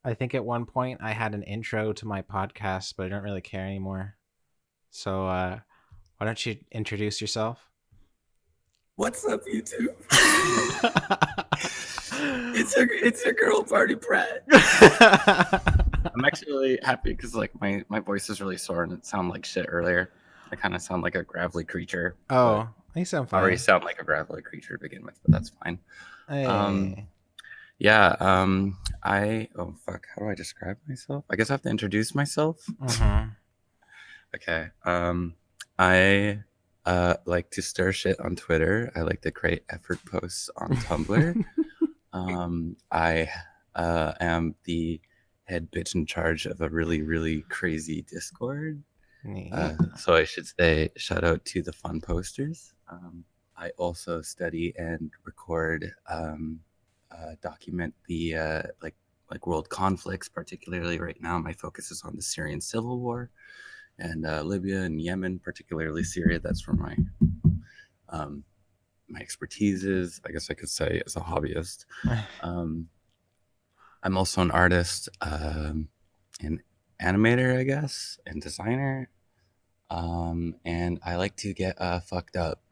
I think at one point I had an intro to my podcast, but I don't really care anymore. So why don't you introduce yourself? What's up, YouTube? It's your girl party Prat. I'm actually happy because like my voice is really sore and it sounded like shit earlier. I kind of sound like a gravelly creature, but Oh, you sound I already fine. sound like a gravelly creature to begin with, but that's fine. Um, Hey. yeah. I oh fuck, how do I describe myself? I guess I have to introduce myself. Mm-hmm. Okay. I like to stir shit on Twitter. I like to create effort posts on Tumblr. I am the head bitch in charge of a really, really crazy Discord. Neat. So I should say shout out to the fun posters. I also study and record, document the like world conflicts. Particularly right now, my focus is on the Syrian civil war and Libya and Yemen, particularly Syria. That's where um, my expertise is. I guess I could say as a hobbyist. Um, I'm also an artist, an animator, I guess, and designer. And I like to get fucked up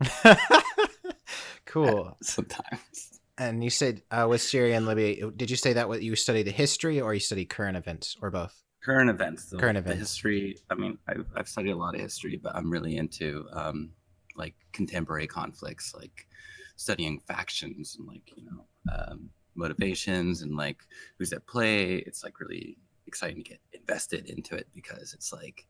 Cool. sometimes. And you said with Syria and Libya, did you say that what you study the history or you study current events or both? Current events, Current the events. history. I mean, I've studied a lot of history, but I'm really into like contemporary conflicts, like studying factions and like motivations and like who's at play. It's like really exciting to get invested into it because it's like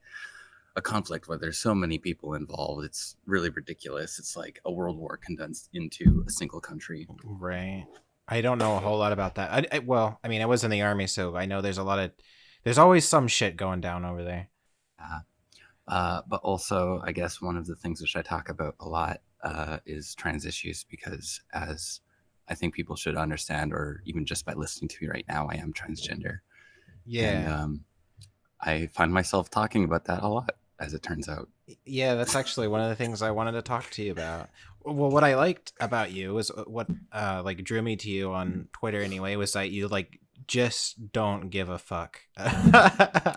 a conflict where there's so many people involved. It's really ridiculous. It's like a world war condensed into a single country. Right. I don't know a whole lot about that. Well, I mean, I was in the army, so I know there's always some shit going down over there. Uh, but also, I guess one of the things which I talk about a lot is trans issues because, as I think people should understand, or even just by listening to me right now, I am transgender. And Yeah. I find myself talking about that a lot, as it turns out. Yeah, that's actually one of the things I wanted to talk to you about. Well, what I liked about you was what like drew me to you on Twitter anyway was that you like just don't give a fuck.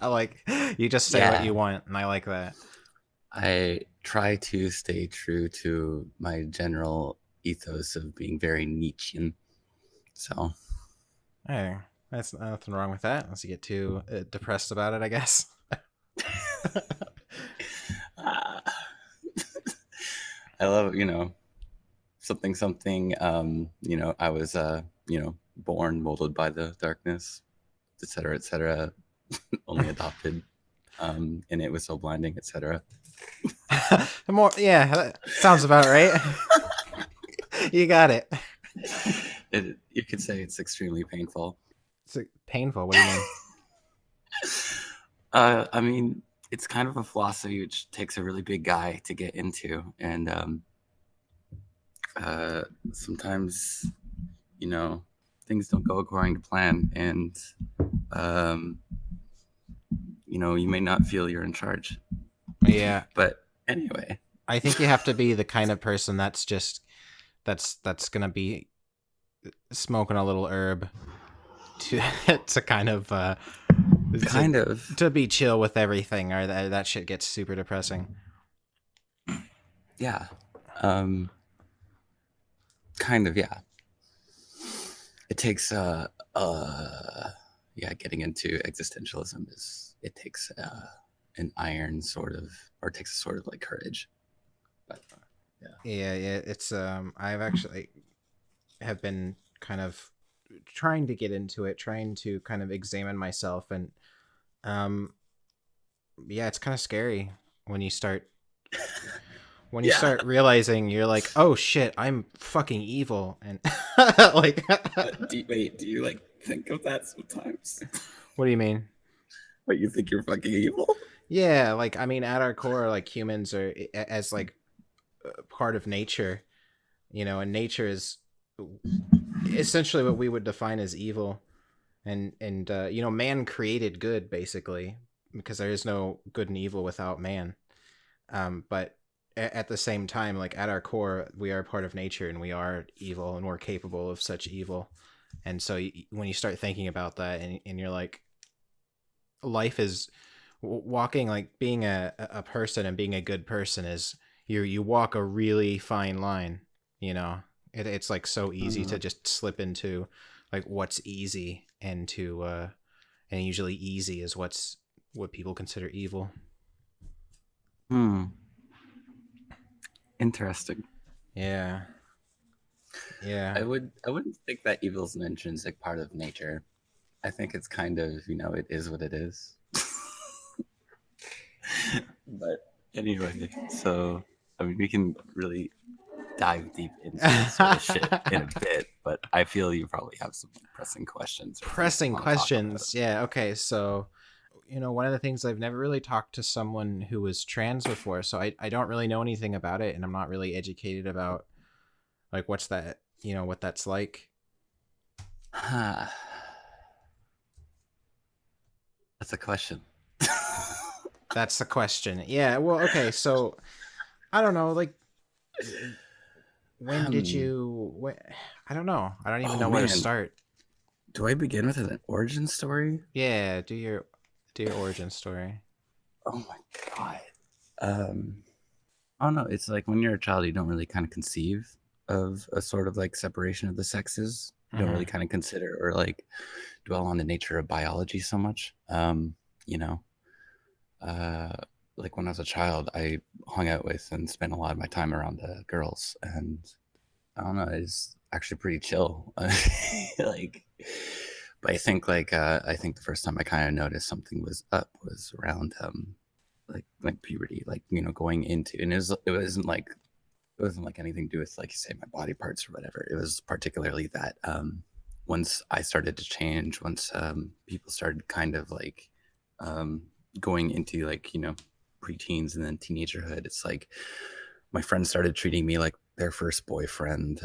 Like you just say what Yeah, you want, and I like that. I try to stay true to my general ethos of being very Nietzschean. So, Hey, that's nothing wrong with that, unless you get too depressed about it, I guess. uh, I love, something, something. I was, born molded by the darkness, etc., etc. Only adopted, and it was so blinding, etc. More, yeah, that sounds about right. You got it. You could say it's extremely painful. It's painful. What do you mean? I mean, it's kind of a philosophy which takes a really big guy to get into, and sometimes, things don't go according to plan, and um, you may not feel you're in charge. Yeah, But anyway, I think you have to be the kind of person that's gonna be smoking a little herb to to kind of kind of, to be chill with everything, or that shit gets super depressing. yeah, um, kind of, yeah. It takes yeah, getting into existentialism it takes an iron sort of, or it takes a sort of like courage. But yeah, Yeah. It's I've actually have been kind of trying to get into it, trying to kind of examine myself, and um, yeah, it's kind of scary when you start yeah. realizing you're like, oh shit, I'm fucking evil, and like, Do you like think of that sometimes? what do you mean? What, you think you're fucking evil? Yeah, like I mean, at our core, like humans are as like part of nature, and nature is essentially what we would define as evil, and man created good basically because there is no good and evil without man. But at the same time, like at our core, we are part of nature and we are evil and we're capable of such evil. And so when you start thinking about that, and you're like, life is walking, like being a person and being a good person is, you walk a really fine line, you know. It's like so easy to Uh, just slip into like what's easy, and to and usually easy is what people consider evil. hmm. Interesting. Yeah. Yeah. I wouldn't think that evil is an intrinsic part of nature. I think it's kind of, it is what it is. But anyway, so I mean, we can really dive deep into this sort of shit in a bit, but I feel you probably have some pressing questions or things you Pressing want to talk about. questions. Yeah, okay. So, one of the things, I've never really talked to someone who was trans before, so I don't really know anything about it, and I'm not really educated about like what's that, what that's like. That's a question. That's the question. Yeah, well, okay, so I don't know, like, when did Hmm. you I don't know. I don't even Oh know where to man, start. do I begin with an origin story? Yeah, do your origin story. Oh my god. Um, I don't know. It's like when you're a child, you don't really kind of conceive of a sort of like separation of the sexes. You don't really Mhm. kind of consider or like dwell on the nature of biology so much. You know, uh, like when I was a child, I hung out with and spent a lot of my time around the girls, and I don't know, it's actually pretty chill. Like, but I think the first time I kind of noticed something was up was around like puberty, like going into, and it wasn't like anything to do with like you say my body parts or whatever. It was particularly that once I started to change, once people started kind of like um, going into like preteens and then teenagerhood, it's like my friends started treating me like their first boyfriend.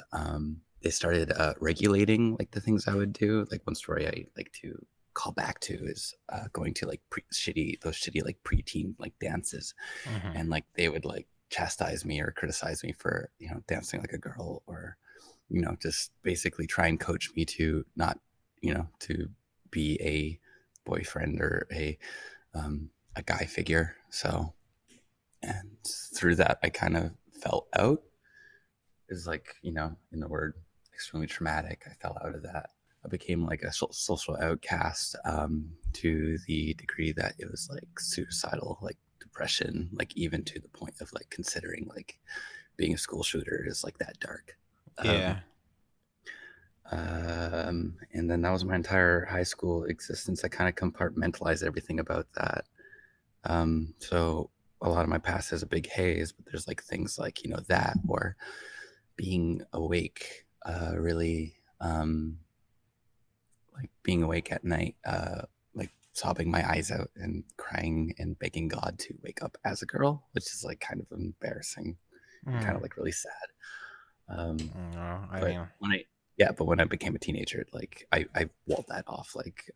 They started regulating like the things I would do. Like one story I like to call back to is going to like those shitty like preteen like dances, Mhm. and like they would like chastise me or criticize me for dancing like a girl, or just basically try and coach me to not to be a boyfriend or a guy figure. So, and through that I kind of fell out, is like in the word extremely traumatic. I fell out of that. I became like a social outcast, to the degree that it was like suicidal, like depression, like even to the point of like considering like being a school shooter is like that dark. Yeah. um, and then that was my entire high school existence. I kind of compartmentalized everything about that. So a lot of my past has a big haze, but there's like things like that, or being awake, really, like being awake at night, like sobbing my eyes out and crying and begging God to wake up as a girl, which is like kind of embarrassing and kind Mm. of like really sad. Um, No, I but mean, when I became a teenager, like I walled that off. Like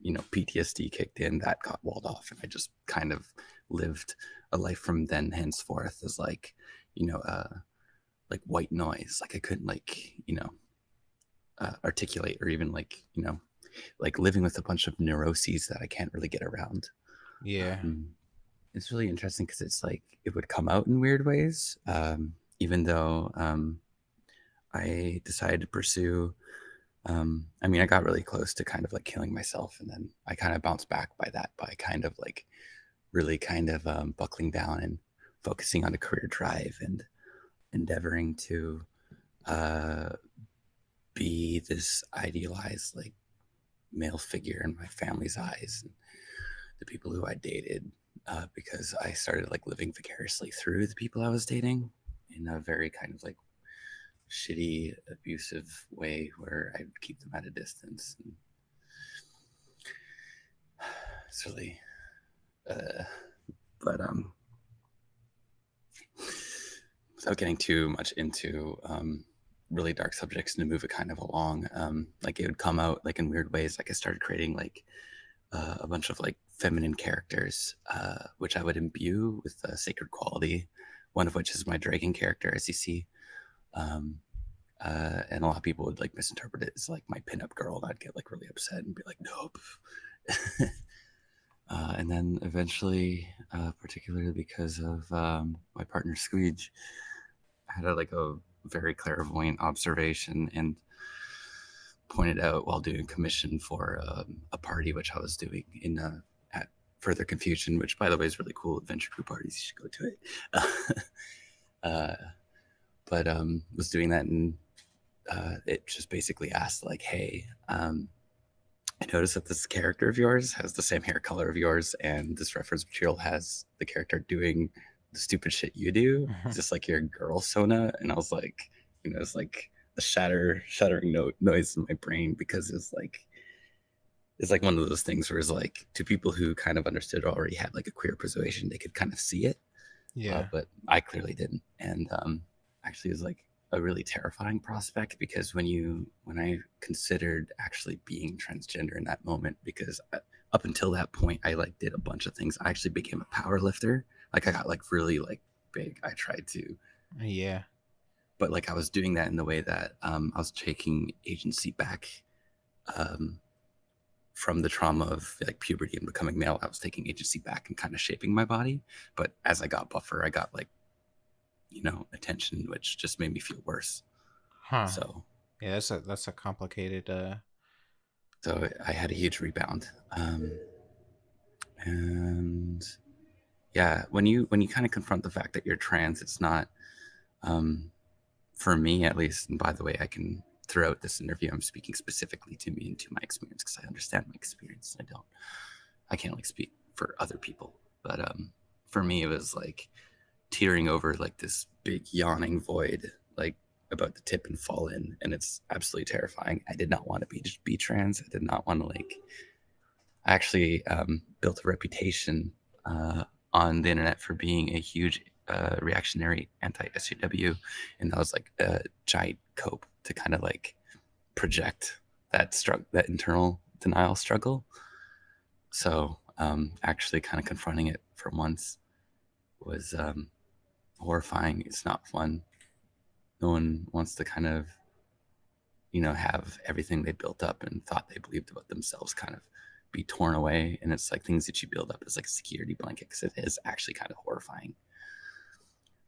PTSD kicked in, that got walled off, and I just kind of lived a life from then henceforth as you know, uh, like white noise. Like I couldn't articulate, or even like living with a bunch of neuroses that I can't really get around. yeah. Um, it's really interesting because it's like it would come out in weird ways. Even though I decided to pursue. I mean, I got really close to kind of like killing myself, and then I kind of bounced back by that by kind of like really kind of buckling down and focusing on a career drive and endeavoring to uh, be this idealized like male figure in my family's eyes and the people who I dated, because I started like living vicariously through the people I was dating in a very kind of like shitty, abusive way where I would keep them at a distance. And it's really, uh, but without getting too much into really dark subjects, and to move it kind of along, like it would come out like in weird ways. Like I started creating like a bunch of like feminine characters, which I would imbue with a sacred quality. One of which is my dragon character, as you see. Um, And a lot of people would like misinterpret it as like my pinup girl, and I'd get like really upset and be like, nope. And then eventually, particularly because of my partner Squeege, I had a very clairvoyant observation and pointed out while doing commission for a party which I was doing in at Further Confusion, which by the way is really cool. Adventure Crew parties, you should go to it. But was doing that, and it just basically asked like, "Hey, I noticed that this character of yours has the same hair color of yours, and this reference material has the character doing the stupid shit you do. It's just like your girl Sona." And I was like, it's like a shattering noise in my brain, because it's like one of those things where it's like, to people who kind of understood or already had like a queer persuasion, they could kind of see it, Yeah. but I clearly didn't. And actually, it was like a really terrifying prospect, because when I considered actually being transgender in that moment, because up until that point I like did a bunch of things. I actually became a power lifter. Like I got like really like big. I tried to, Yeah. but like I was doing that in the way that I was taking agency back um, from the trauma of like puberty and becoming male. I was taking agency back and kind of shaping my body. But as I got buffer, I got like, attention, which just made me feel worse. Huh. So Yeah, that's a complicated so I had a huge rebound. And yeah, when you kind of confront the fact that you're trans, it's not, for me at least. And by the way, I can, throughout this interview, I'm speaking specifically to me and to my experience, because I understand my experience. I can't like speak for other people, but for me it was like tearing over like this big yawning void, like about to tip and fall in, and it's absolutely terrifying. I did not want to be trans. I did not want to like. I actually built a reputation on the internet for being a huge reactionary anti-SJW, and that was like a giant cope to kind of like project that internal denial struggle. So actually kind of confronting it for once was horrifying. It's not fun. No one wants to kind of, have everything they built up and thought they believed about themselves kind of be torn away. And it's like things that you build up as like a security blanket, because it is actually kind of horrifying.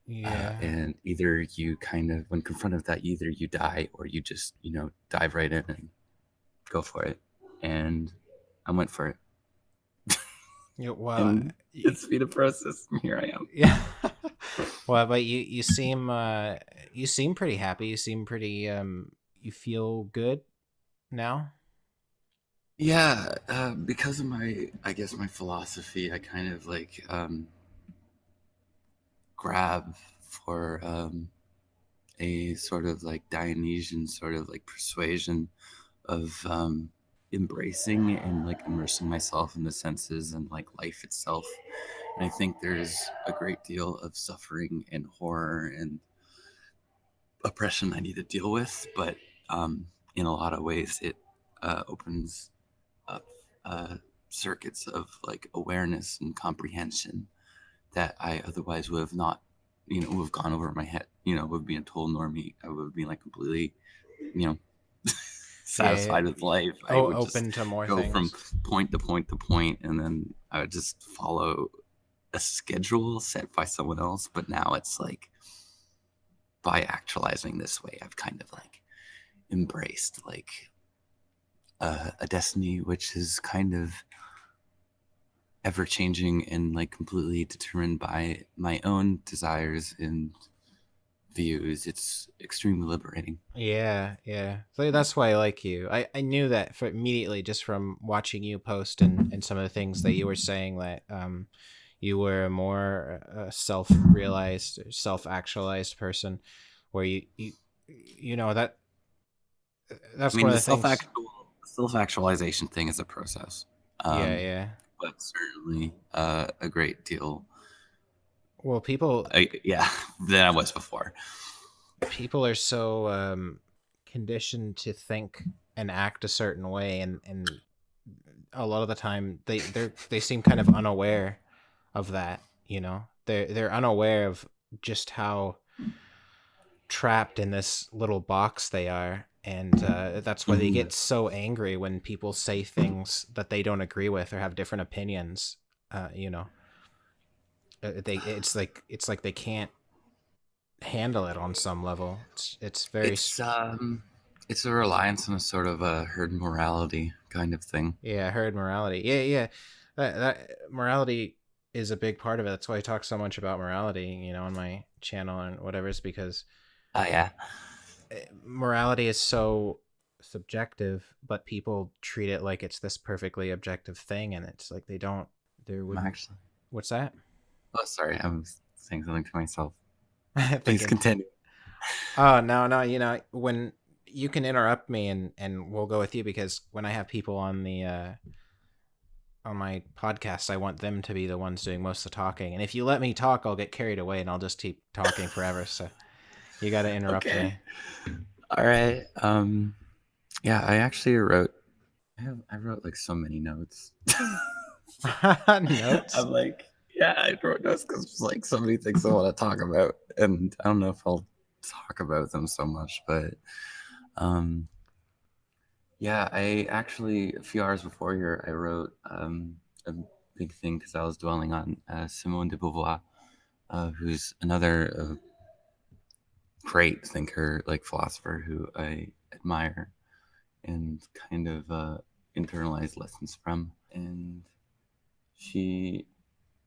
yeah. And either you kind of, when confronted with that, either you die or you just, dive right in and go for it. And I went for it. Well, And it's been a process. Here I am. yeah. Well, but you seem pretty happy. You seem pretty you feel good now. Yeah, because of I guess my philosophy, I kind of like grab for a sort of like Dionysian sort of like persuasion of embracing and like immersing myself in the senses and like life itself. And I think there's a great deal of suffering and horror and oppression I need to deal with, but in a lot of ways it opens up circuits of like awareness and comprehension that I otherwise would have not, would have gone over my head, would be a total normie. I would be like completely, you know, Yeah. satisfied with life. I Oh, would just open to more go from things. point to point to point, and then I would just follow a schedule set by someone else. But now it's like, by actualizing this way, I've kind of like embraced like a destiny which is kind of ever changing and like completely determined by my own desires and views. It's extremely liberating. Yeah, yeah. So that's why I like you. I knew that for immediately just from watching you post and some of the things that you were saying, that you were a more self-realized, self-actualized person, where that I that's mean, one of the the things. self-actualization thing is a process, Yeah, yeah. but certainly a great deal. Well, Yeah, than I was before. people are so conditioned to think and act a certain way, and a lot of the time they seem kind of unaware of that. They're unaware of just how trapped in this little box they are, and that's why they Mhm. get so angry when people say things that they don't agree with or have different opinions. You know, it's like they can't handle it on some level. It's very It's a reliance on a sort of a herd morality kind of thing. yeah, herd morality. Yeah, yeah. That morality is a big part of it. That's why I talk so much about morality, you know, on my channel and whatever. Is because Oh yeah. morality is so subjective, but people treat it like it's this perfectly objective thing, and it's like they don't. There I'm wouldn't. actually. What's that? Oh, sorry. I'm saying something to myself. Please Thinking. continue. Oh no, no. You know when you can interrupt me and we'll go with you because when I have people on my podcast, I want them to be the ones doing most of the talking. And if you let me talk, I'll get carried away and I'll just keep talking forever. So you got to interrupt Okay. me. All right. Yeah, I actually wrote. I wrote like so many notes. Notes. I'm like, yeah, I wrote notes because like so many things I want to talk about, and I don't know if I'll talk about them so much, but um, yeah, I actually a few hours before here I wrote a big thing because I was dwelling on Simone de Beauvoir, who's another great thinker, like philosopher who I admire and kind of internalize lessons from. And she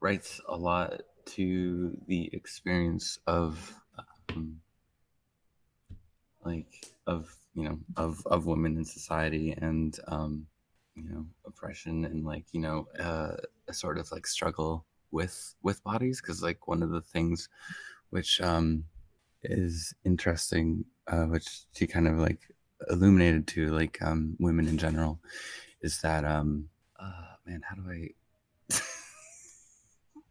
writes a lot to the experience of um, of women in society and oppression and a sort of like struggle with bodies because like one of the things which is interesting which she kind of like illuminated to like women in general is that man how do I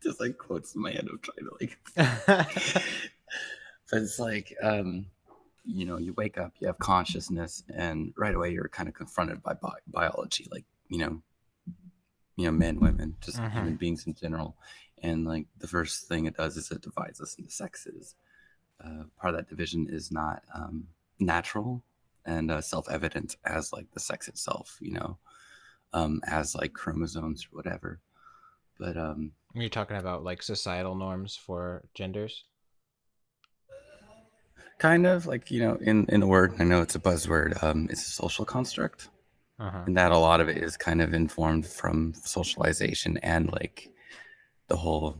just like quotes in my head of trying to like but it's like you wake up you have consciousness and right away you're kind of confronted by biology like men women just Mm-hmm. human beings in general and like the first thing it does is it divides us into sexes. Part of that division is not natural and self-evident as like the sex itself as like chromosomes or whatever but You're talking about like societal norms for genders. kind of like in a word I know it's a buzzword it's a social construct Uh huh. and that a lot of it is kind of informed from socialization and like the whole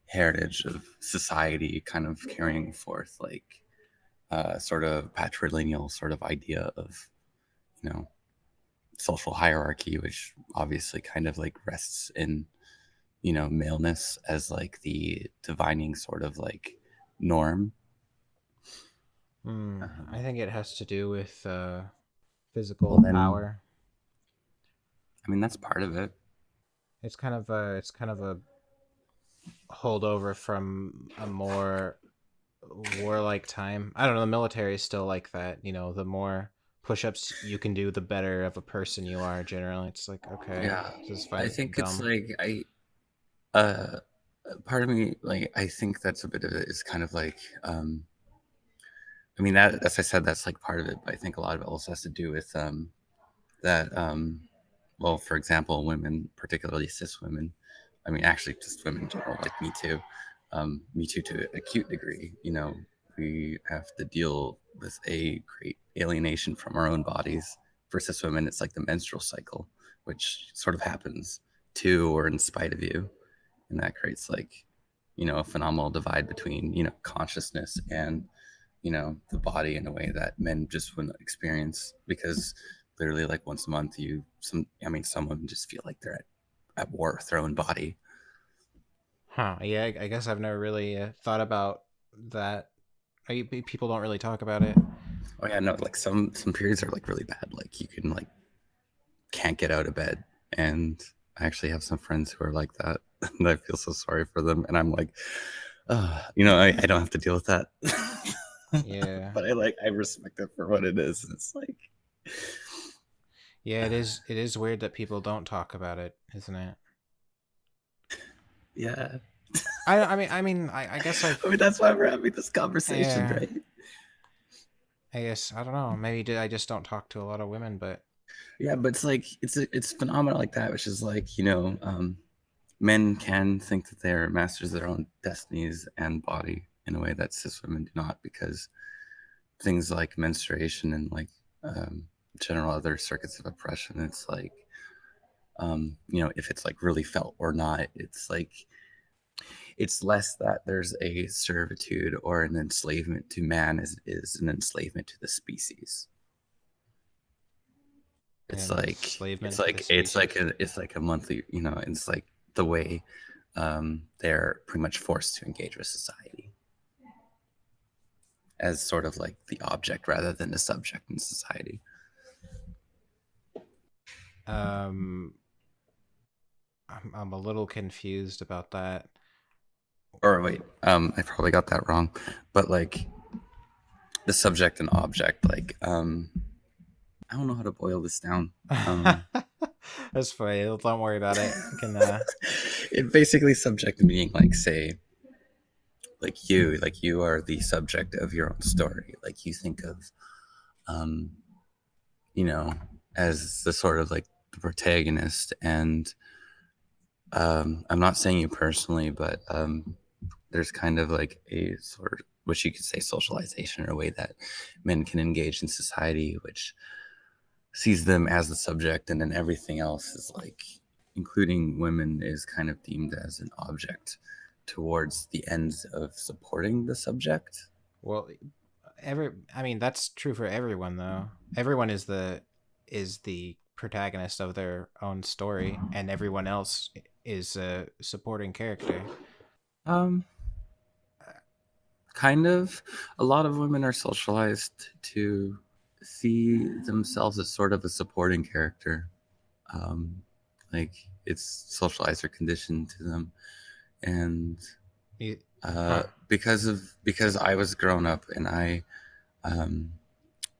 heritage of society kind of carrying forth like sort of patrilineal sort of idea of you know social hierarchy which obviously kind of like rests in maleness as like the divining sort of like norm. I think it has to do with Well physical then power. I mean that's part of it. It's kind of a holdover from a more warlike time. I don't know. The military is still like that. You know, the more push-ups you can do, the better of a person you are. Generally, it's like okay, Yeah, just I find it think it's dumb. like uh part of me like I think that's a bit of it is kind of like I mean that as I said that's like part of it but I think a lot of it also has to do with that well for example women particularly cis women I mean actually just women in general like me too to a acute degree we have to deal with a great alienation from our own bodies for cis women it's like the menstrual cycle which sort of happens to or in spite of you and that creates like a phenomenal divide between consciousness and the body in a way that men just wouldn't experience because literally like once a month some women just feel like they're at war with their own body. Huh? Yeah, I guess I've never really thought about that. People don't really talk about it. Oh yeah, no, like some periods are like really bad, like you can like can't get out of bed and I actually have some friends who are like that and I feel so sorry for them and I'm like I don't have to deal with that. Yeah, But I respect it for what it is. It's like yeah. It is weird that people don't talk about it, isn't it? yeah. I guess I've I mean that's why we're having this conversation, yeah. right? I guess I don't know. Maybe I just don't talk to a lot of women, but Yeah, but it's like it's phenomenal like that, which is like, men can think that they're masters of their own destinies and body in a way that cis women do not, because things like menstruation and like um, general other circuits of oppression, it's like, if it's like really felt or not, it's like it's less that there's a servitude or an enslavement to man as it is an enslavement to the species. It's an like enslavement to the species. it's like a monthly, it's like the way they're pretty much forced to engage with society as sort of like the object rather than the subject in society. Um, I'm a little confused about that. Or wait, I probably got that wrong, but like the subject and object, like I don't know how to boil this down. That's funny. Don't worry about it. I can. It basically subject meaning like, say, like you are the subject of your own story. Like you think of, um, you know, as the sort of like the protagonist. And I'm not saying you personally, but there's kind of like a sort of, which you could say, socialization, or a way that men can engage in society, which sees them as the subject, and then everything else is like, including women, is kind of deemed as an object towards the ends of supporting the subject. Well, I mean, that's true for everyone, though. Everyone is the protagonist of their own story, and everyone else is a supporting character. Um, Kind of. A lot of women are socialized to see themselves as sort of a supporting character. Um, like it's socialized or conditioned to them, and You, huh. because I was grown up and um,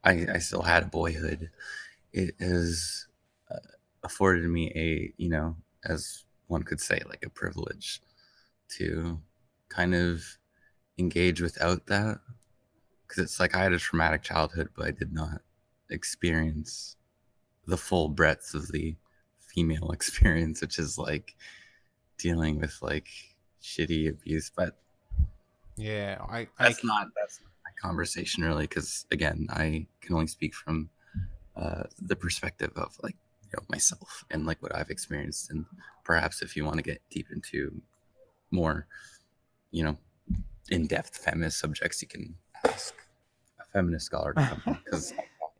I still had a boyhood. It has afforded me a, as one could say, like a privilege to kind of engage without that, because it's like I had a traumatic childhood, but I did not experience the full breadth of the female experience, which is like dealing with like shitty abuse. But Yeah, that's not my conversation really, because again, I can only speak from the perspective of like, myself and like what I've experienced. And perhaps if you want to get deep into more, you know, in-depth feminist subjects, you can ask a feminist scholar to come on, because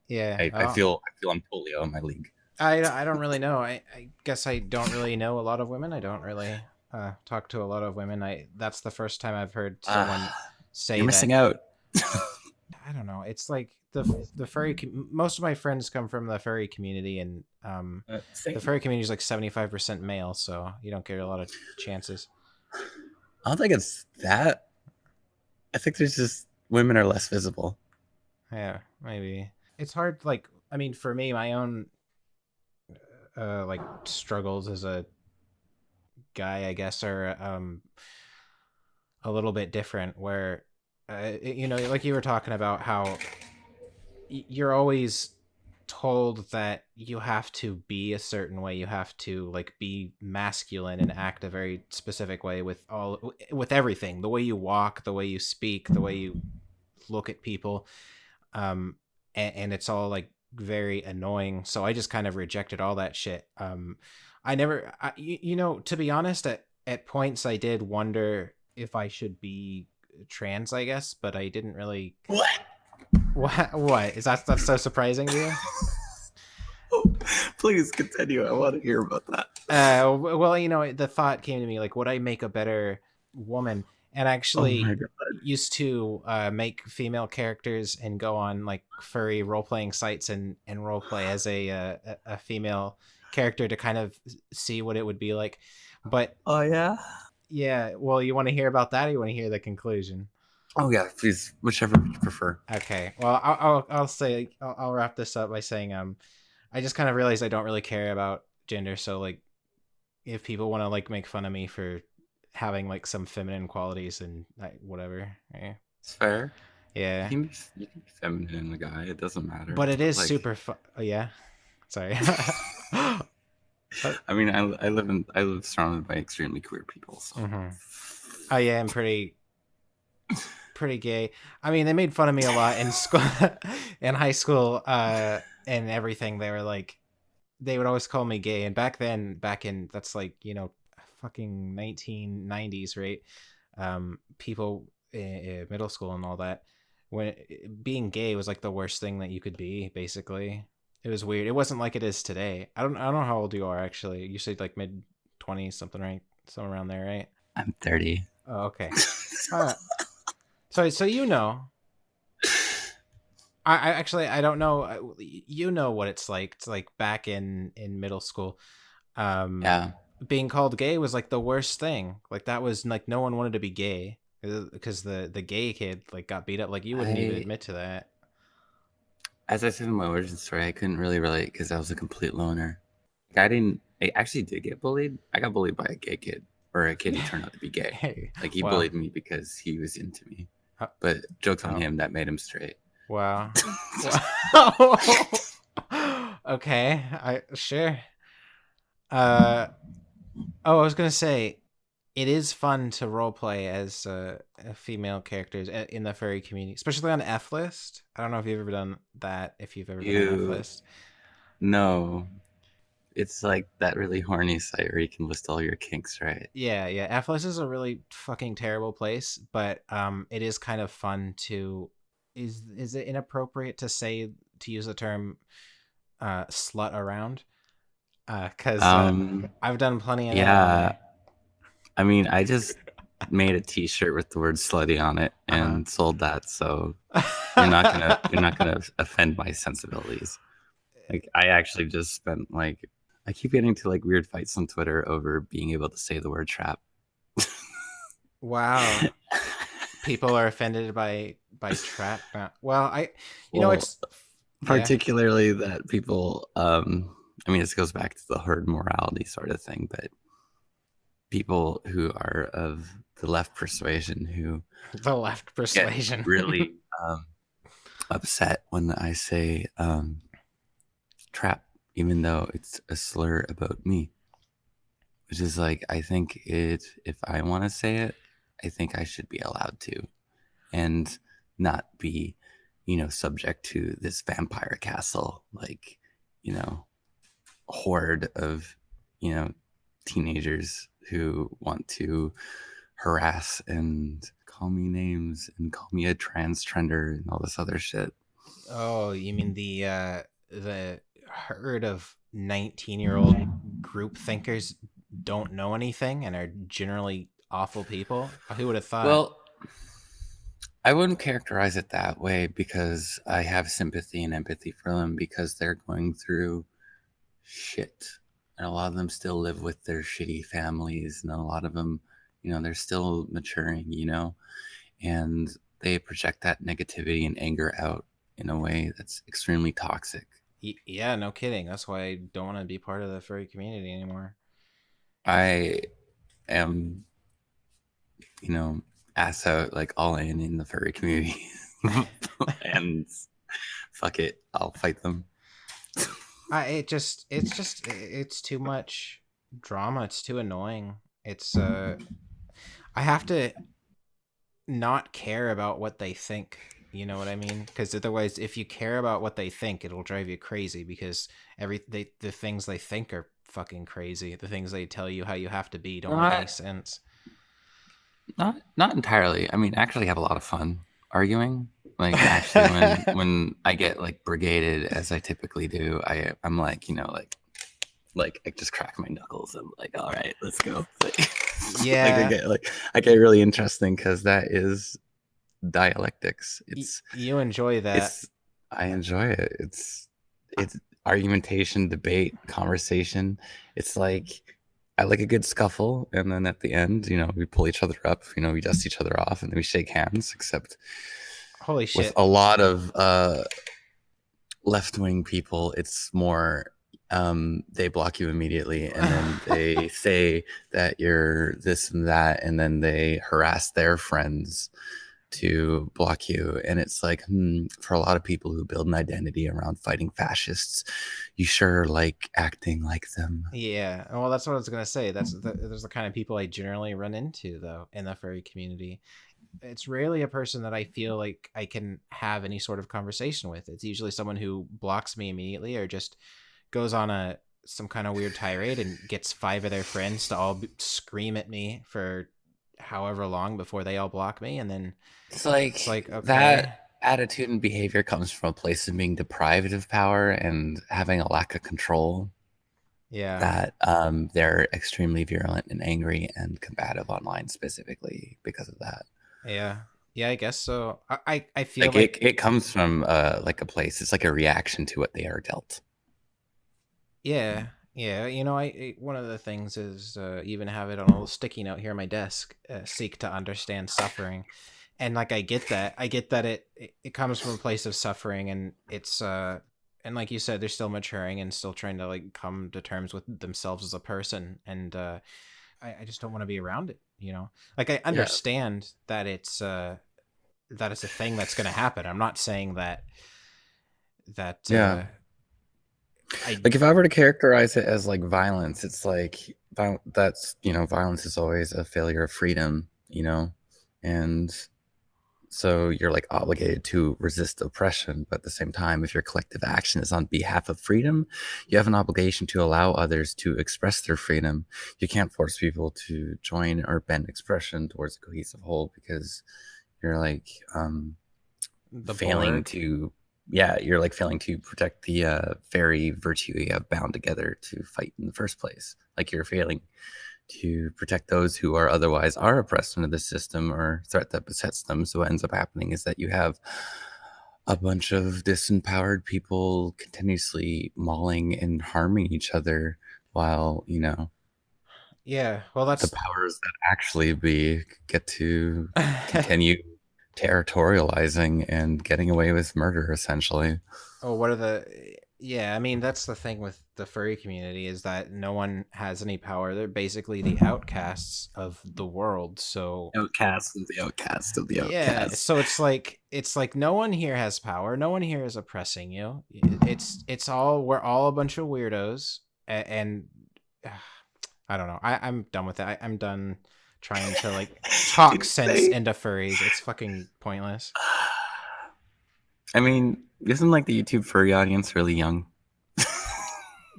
yeah. I feel I'm totally out of my league. I don't really know. I guess I don't really know a lot of women. I don't really talk to a lot of women. That's the first time I've heard someone say You're that. missing out. I don't know. It's like the furry. Most of my friends come from the furry community, and the furry community is like 75% male, so you don't get a lot of chances. I don't think it's that. I think there's just women are less visible. Yeah, maybe it's hard. Like, I mean, for me, my own like struggles as a guy, I guess, are a little bit different. Where like you were talking about how you're always told that you have to be a certain way, you have to like be masculine and act a very specific way with everything, the way you walk, the way you speak, the way you look at people, um and it's all like very annoying, so I just kind of rejected all that shit. I never to be honest, at points I did wonder if I should be trans, I guess, but I didn't really. What? What is that's so surprising to you? Please continue. I want to hear about that. Well, the thought came to me like, would I make a better woman? And Oh my actually god. used to make female characters and go on like furry role playing sites and role play as a female character to kind of see what it would be like. But Oh yeah. yeah, well, you want to hear about that, or you want to hear the conclusion? Oh yeah. Please, whichever you prefer. Okay, well, I'll say I'll wrap this up by saying I just kind of realized I don't really care about gender, so like if people want to like make fun of me for having like some feminine qualities and whatever. Yeah. It's fair. Yeah, You can be feminine in a guy. It doesn't matter. but it is Like, super fun. Oh, yeah, sorry. I mean, I live surrounded by extremely queer people, so. Mm-hmm. Oh yeah, I'm pretty gay. I mean, they made fun of me a lot in school, in high school, and everything. They were like, they would always call me gay. And back then, back in that's like fucking 1990s, right? People in middle school and all that, when being gay was like the worst thing that you could be. Basically, it was weird. It wasn't like it is today. I don't know how old you are actually. You said like mid 20s, something, right? Somewhere around there, right? I'm 30. Oh, okay. Uh, so you know, I actually I don't know. You know what it's like. It's like back in middle school. Um, Yeah. Being called gay was like the worst thing. Like that was like no one wanted to be gay because the gay kid like got beat up. Like you wouldn't even I, admit to that. as I said in my origin story, I couldn't really relate because I was a complete loner. Like, I actually did get bullied. I got bullied by a gay kid, or a kid who turned out to be gay. Hey, Like, he well, bullied me because he was into me. uh, But joke's on oh, him, that made him straight. wow. Wow. Okay, I sure. Uh, oh, I was gonna say it is fun to roleplay as female characters in the furry community, especially on F list. I don't know if you've ever done that. If you've ever been on F You list. No, it's like that really horny site where you can list all your kinks, right? Yeah, yeah. F list is a really fucking terrible place, but it is kind of fun to. Is it inappropriate to say to use the term slut around? Because Um, I've done plenty of that on yeah. there. I mean, I just made a T-shirt with the word "slutty" on it Uh and sold that, so you're huh. not gonna offend my sensibilities. Like, I actually just spent like I keep getting to like weird fights on Twitter over being able to say the word trap. Wow. People are offended by trap. Well, Well, it's yeah. particularly that people I mean, this goes back to the herd morality sort of thing, but people who are of the left persuasion who The left get persuasion. really upset when I say trap, even though it's a slur about me, which is like, I think if I want to say it, I think I should be allowed to, and not be, subject to this vampire castle, like, you know, horde of, you know, teenagers who want to harass and call me names and call me a trans trender and all this other shit. Oh, you mean the herd of 19-year-old group thinkers don't know anything and are generally awful people? Who would have thought? Well, I wouldn't characterize it that way because I have sympathy and empathy for them because they're going through shit. And a lot of them still live with their shitty families. And a lot of them, they're still maturing, and they project that negativity and anger out in a way that's extremely toxic. Yeah, no kidding. That's why I don't want to be part of the furry community anymore. I am, you know, ass out, like all in the furry community. And fuck it, I'll fight them. It's too much drama. It's too annoying. It's I have to not care about what they think. You know what I mean? Because otherwise, if you care about what they think, it'll drive you crazy. Because the things they think are fucking crazy. The things they tell you how you have to be don't make any Not, sense. not entirely. I mean, I actually have a lot of fun arguing. Like, actually, when I get like brigaded, as I typically do, I'm like, like I just crack my knuckles. I'm like, all right, let's go. Yeah, I get really interesting because that is dialectics. you enjoy that. It's I enjoy it. It's argumentation, debate, conversation. It's like I like a good scuffle, and then at the end, we pull each other up. We dust each other off, and then we shake hands. Except Holy with shit! a lot of left-wing people, it's more they block you immediately, and then they say that you're this and that, and then they harass their friends to block you. And it's like, for a lot of people who build an identity around fighting fascists, you sure like acting like them. Yeah, well, that's what I was gonna say. Those are the kind of people I generally run into, though, in the furry community. It's rarely a person that I feel like I can have any sort of conversation with. It's usually someone who blocks me immediately or just goes on a some kind of weird tirade and gets five of their friends to all scream at me for however long before they all block me, and then It's it's like like, okay, that attitude and behavior comes from a place of being deprived of power and having a lack of control, yeah, that they're extremely virulent and angry and combative online specifically because of that. yeah, yeah, I guess so. I feel Like like, it comes from like a place. It's like a reaction to what they are dealt. yeah, yeah, one of the things is, even have it on a little sticky note here on my desk, seek to understand suffering. And like, I get that it comes from a place of suffering, and it's and like you said, they're still maturing and still trying to like come to terms with themselves as a person, and I just don't want to be around it. Like, I Yeah. understand that it's a thing that's going to happen. I'm not saying that Yeah. I Like if I were to characterize it as like violence, it's like that's, violence is always a failure of freedom, and so you're like obligated to resist oppression. But at the same time, if your collective action is on behalf of freedom, you have an obligation to allow others to express their freedom. You can't force people to join or bend expression towards a cohesive whole, because you're like the failing Borg. to yeah, you're like failing to protect the very virtue you have bound together to fight in the first place. Like you're failing to protect those who are otherwise are oppressed under the system or threat that besets them. So what ends up happening is that you have a bunch of disempowered people continuously mauling and harming each other, while Yeah, well, the that's powers that actually be get to continue territorializing and getting away with murder, essentially. oh, what are the yeah, I mean, that's the thing with the furry community, is that no one has any power. They're basically the outcasts of the world. So Outcast of the outcast of the yeah, outcast. so it's like no one here has power. No one here is oppressing you. It's all, we're all a bunch of weirdos, and I don't know. I'm done with it. I'm done trying to like talk Can sense they? into furries. It's fucking pointless. I mean, isn't like the YouTube furry audience really young?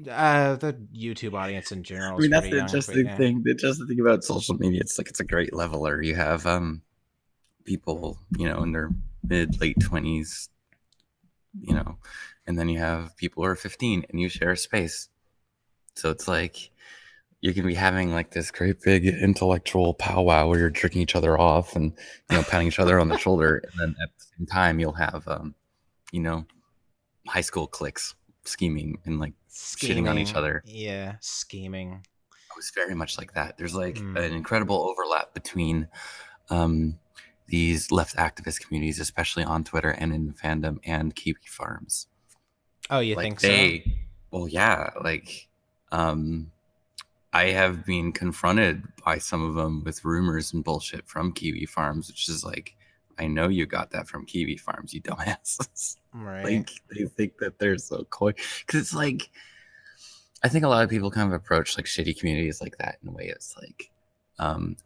The YouTube audience in general I is mean, that's pretty the young, but interesting yeah. thing. The interesting thing about social media, it's like it's a great leveler. You have people, in their mid late 20s, you know, and then you have people who are 15, and you share a space. So it's like you can be having like this great big intellectual powwow where you're jerking each other off and patting each other on the shoulder, and then at the same time you'll have you know high school cliques scheming and like shitting on each Scheming, other. yeah, scheming. It was very much like that. There's like Mm. an incredible overlap between um, these left activist communities, especially on Twitter and in the fandom, and Kiwi farms. Oh, you Like think so? well, yeah, like um, I have been confronted by some of them with rumors and bullshit from Kiwi farms, which is like, I know you got that from Kiwi farms, you dumbasses. Right. Like they think that they're so coy, because it's like I think a lot of people kind of approach like shitty communities like that in a way. It's like,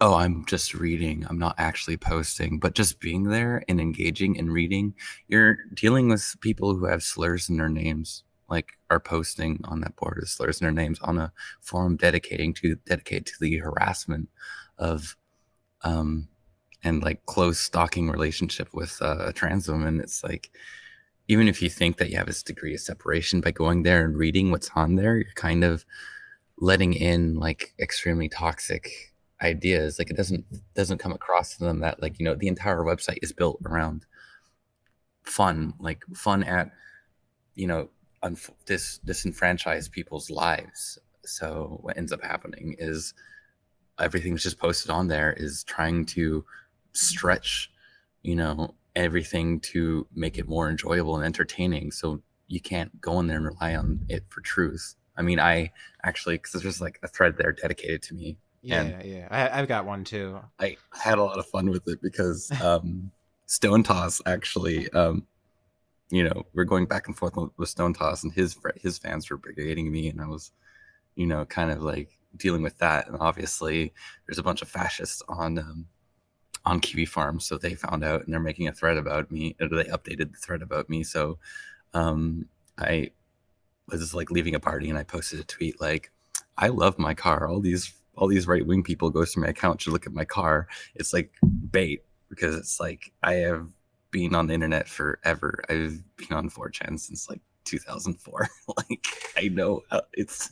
oh, I'm just reading. I'm not actually posting, but just being there and engaging and reading, you're dealing with people who have slurs in their names, like are posting on that board with slurs in their names on a forum dedicated to the harassment of, and like close stalking relationship with a trans woman. It's like, even if you think that you have this degree of separation by going there and reading what's on there, you're kind of letting in like extremely toxic ideas. Like it doesn't come across to them that like the entire website is built around fun, like fun at disenfranchised people's lives. So what ends up happening is everything's just posted on there is trying to stretch everything to make it more enjoyable and entertaining, so you can't go in there and rely on it for truth. I mean, I actually, because there's just like a thread there dedicated to me, and Yeah, yeah. I've got one too. I had a lot of fun with it because Stone Toss actually, you know, we're going back and forth with Stone Toss, and his fans were brigading me, and I was, you know, kind of like dealing with that. And obviously, there's a bunch of fascists on Kiwi Farm, so they found out, and they're making a thread about me. Or they updated the thread about me. So I was like leaving a party, and I posted a tweet like, "I love my car. All these right wing people goes to my account to look at my car. It's like bait, because it's like I have been on the internet forever. I've been on 4chan since like 2004. Like I know it's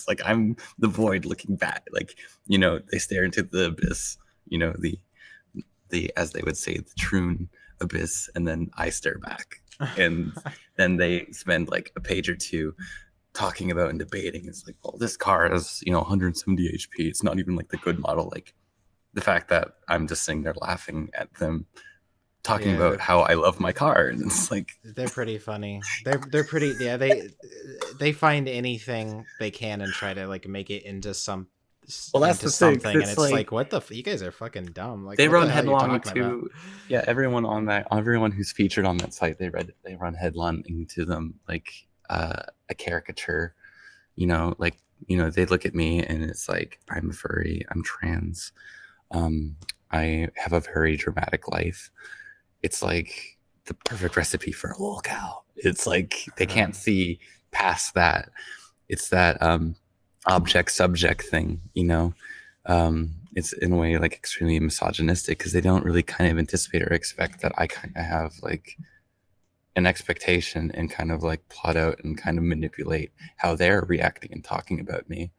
like I'm the void looking back. Like, you know, they stare into the abyss. You know, the as they would say, the troon abyss, and then I stare back, and then they spend like a page or two talking about and debating. It's like, well, this car has, you know, 170 HP. It's not even like the good model. Like the fact that I'm just sitting there laughing at them talking about how I love my car, and it's like they're pretty funny. They're pretty, yeah. They find anything they can and try to like make it into some well, that's into the thing. something, and It's it's like, like what the you guys are fucking dumb. Like, they what the run hell are you headlong talking about? into, yeah, everyone who's featured on that site, they run headlong into them like a caricature, you know, like, you know, they look at me and it's like, I'm a furry, I'm trans, I have a very dramatic life. It's like the perfect recipe for a lol cow. It's like they can't see past that. It's that object subject thing, you know. It's in a way like extremely misogynistic, because they don't really kind of anticipate or expect that I kind of have like an expectation and kind of like plot out and kind of manipulate how they're reacting and talking about me,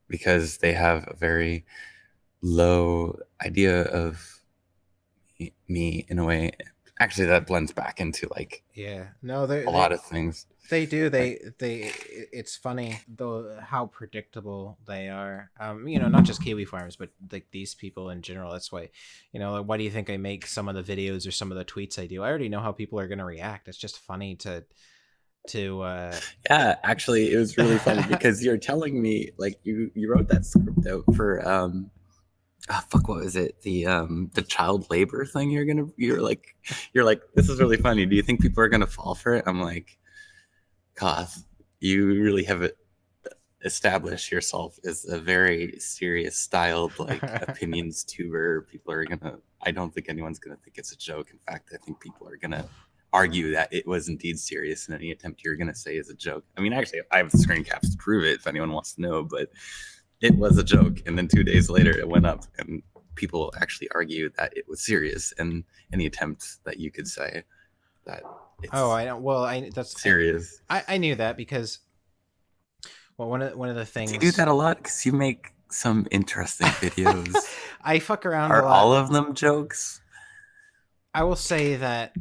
because they have a very low idea of me in a way. Actually, that blends back into like no, a lot of things. they do. They it's funny though how predictable they are. You know, not just Kiwi Farms, but like these people in general. That's why, you know, like, why do you think I make some of the videos or some of the tweets I do? I already know how people are going to react. It's just funny to yeah, actually, it was really funny because you're telling me like you wrote that script out for fuck, what was it, the child labor thing. You're like this is really funny. Do you think people are gonna fall for it? I'm like, Koth, you really have established yourself as a very serious styled like opinions tuber. People are gonna, I don't think anyone's gonna think it's a joke. In fact, I think people are gonna argue that it was indeed serious, and any attempt you're gonna say is a joke. I mean, actually, I have the screen caps to prove it if anyone wants to know, but it was a joke. And then 2 days later it went up, and people actually argue that it was serious, and any attempt that you could say that it's I don't. Well, that's serious. I knew that because, well, one of the things Do you do that a lot? Because you make some interesting videos. I fuck around Are a lot. all of them jokes? I will say that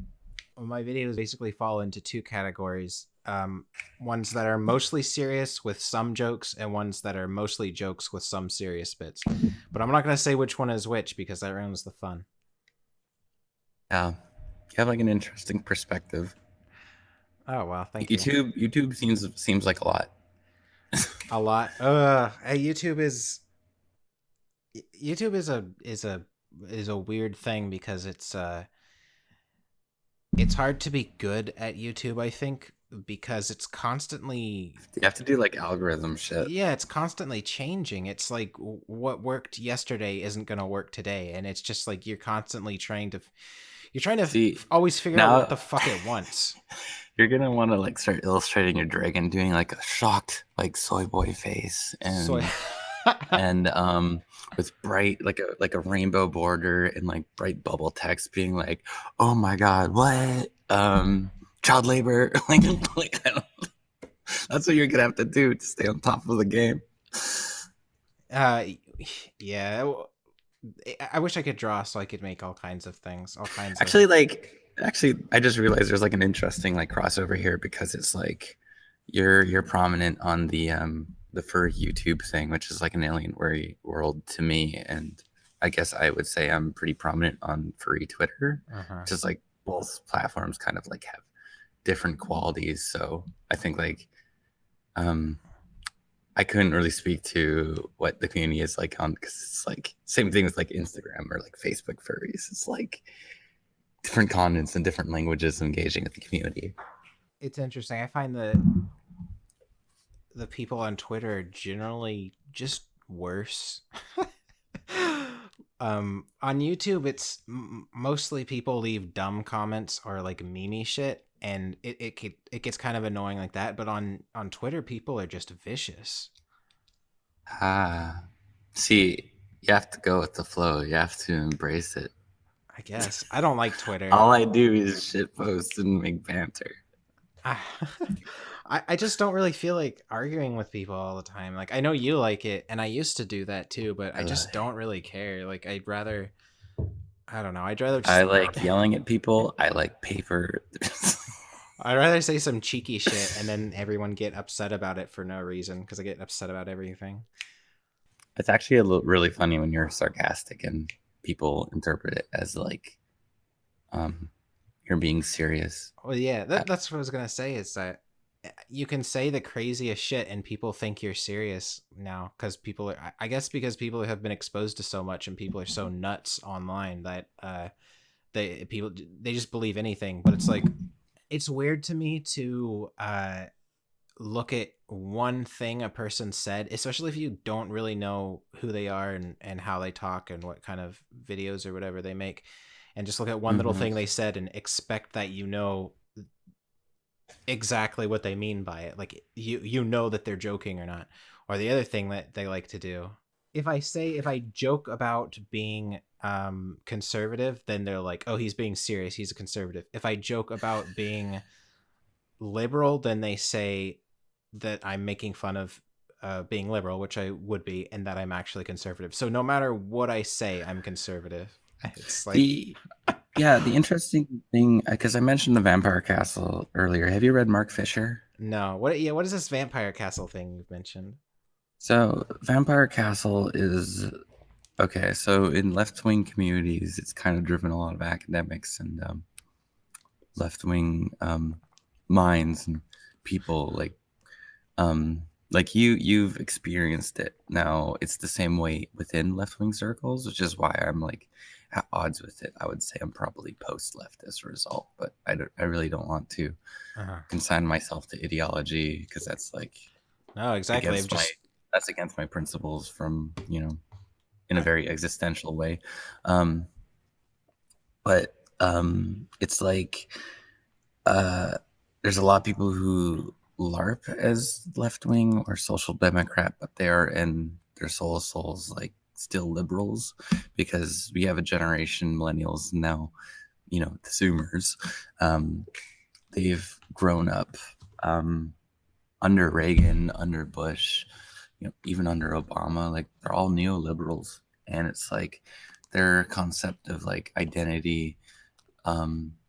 my videos basically fall into two categories. Ones that are mostly serious with some jokes, and ones that are mostly jokes with some serious bits. But I'm not going to say which one is which, because that ruins the fun. Yeah, you have like an interesting perspective. Oh wow, thank you. YouTube seems like a lot. A lot. YouTube is a weird thing, because it's hard to be good at YouTube, I think, because it's constantly, You have to do like algorithm shit. yeah, it's constantly changing. It's like what worked yesterday isn't going to work today, and it's just like you're trying to See, always figure out what the fuck it wants. You're gonna want to like start illustrating your dragon doing like a shocked like soy boy face, and and with bright like a rainbow border and like bright bubble text being like, oh my god, what, child labor. like I don't, that's what you're gonna have to do to stay on top of the game. Yeah, I wish I could draw so I could make all kinds of things, Actually, I just realized there's like an interesting like crossover here, because it's like you're prominent on the furry YouTube thing, which is like an alien world to me, and I guess I would say I'm pretty prominent on furry Twitter. Just like both platforms kind of like have different qualities, so I think like I couldn't really speak to what the community is like on, because it's like same thing with like Instagram or like Facebook furries. It's like different continents and different languages engaging with the community. It's interesting. I find that the people on Twitter are generally just worse. On YouTube, it's mostly people leave dumb comments or like meme shit, and it gets kind of annoying like that. But on Twitter, people are just vicious. See, you have to go with the flow. You have to embrace it. I guess I don't like Twitter. All I do is shit post and make banter. I just don't really feel like arguing with people all the time. Like, I know you like it, and I used to do that too, but I just don't really care. Like, I don't know. I'd rather just, I like yelling at people. I like paper. I'd rather say some cheeky shit and then everyone get upset about it for no reason, because I get upset about everything. It's actually really funny when you're sarcastic and people interpret it as like you're being serious. Well, yeah, that's what I was gonna say. Is that you can say the craziest shit and people think you're serious now, because people are, I guess, because people have been exposed to so much and people are so nuts online that they just believe anything. But it's like, it's weird to me to look at one thing a person said, especially if you don't really know who they are and how they talk and what kind of videos or whatever they make, and just look at one little thing they said and expect that you know exactly what they mean by it. Like, you know that they're joking or not. Or the other thing that they like to do, if I joke about being conservative, then they're like, oh, he's being serious, he's a conservative. If I joke about being liberal, then they say that I'm making fun of being liberal, which I would be, and that I'm actually conservative. So no matter what I say, I'm conservative. It's like, the interesting thing, because I mentioned the Vampire Castle earlier. Have you read Mark Fisher? no, what is this Vampire Castle thing you've mentioned? So Vampire Castle is okay. So in left-wing communities, it's kind of driven a lot of academics and left-wing minds and people like you've experienced it. Now it's the same way within left-wing circles, which is why I'm like at odds with it. I would say I'm probably post-left as a result, but I really don't want to consign myself to ideology, because that's like no, exactly. That's against my principles from, in a very existential way. But it's like there's a lot of people who LARP as left-wing or social democrat, but they're in their souls like still liberals, because we have a generation, millennials now, the Zoomers, they've grown up under Reagan, under Bush, even under Obama. Like, they're all neoliberals, and it's like their concept of like identity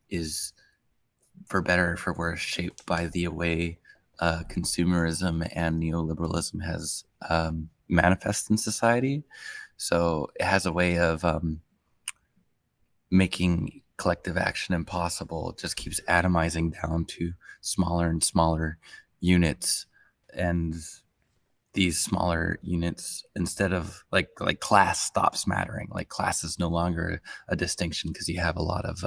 is, for better or for worse, shaped by the way consumerism and neoliberalism has manifested in society. So it has a way of making collective action impossible. It just keeps atomizing down to smaller and smaller units, and these smaller units, instead of like class, stops mattering. Like, class is no longer a distinction, because you have a lot of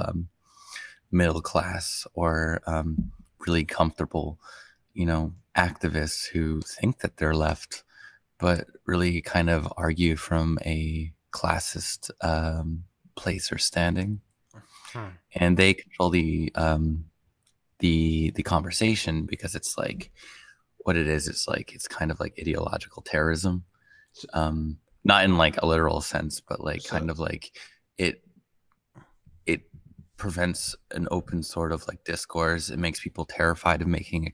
middle class or really comfortable, activists who think that they're left, but really kind of argue from a classist place or standing, and they control the conversation, because it's like, what it is, it's like, it's kind of like ideological terrorism, not in like a literal sense, but like kind of like it prevents an open sort of like discourse. It makes people terrified of making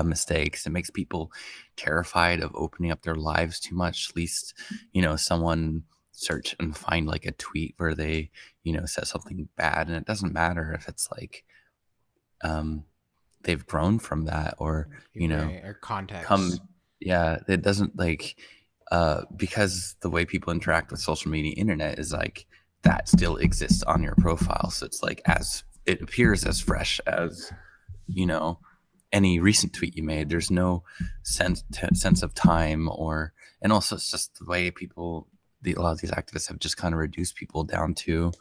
mistakes. It makes people terrified of opening up their lives too much. At least, someone search and find like a tweet where they, said something bad, and it doesn't matter if it's like they've grown from that, or or context. It doesn't like because the way people interact with social media, internet, is like that still exists on your profile. So it's like, as it appears as fresh as any recent tweet you made. There's no sense of time, and also it's just the way a lot of these activists have just kind of reduced people down to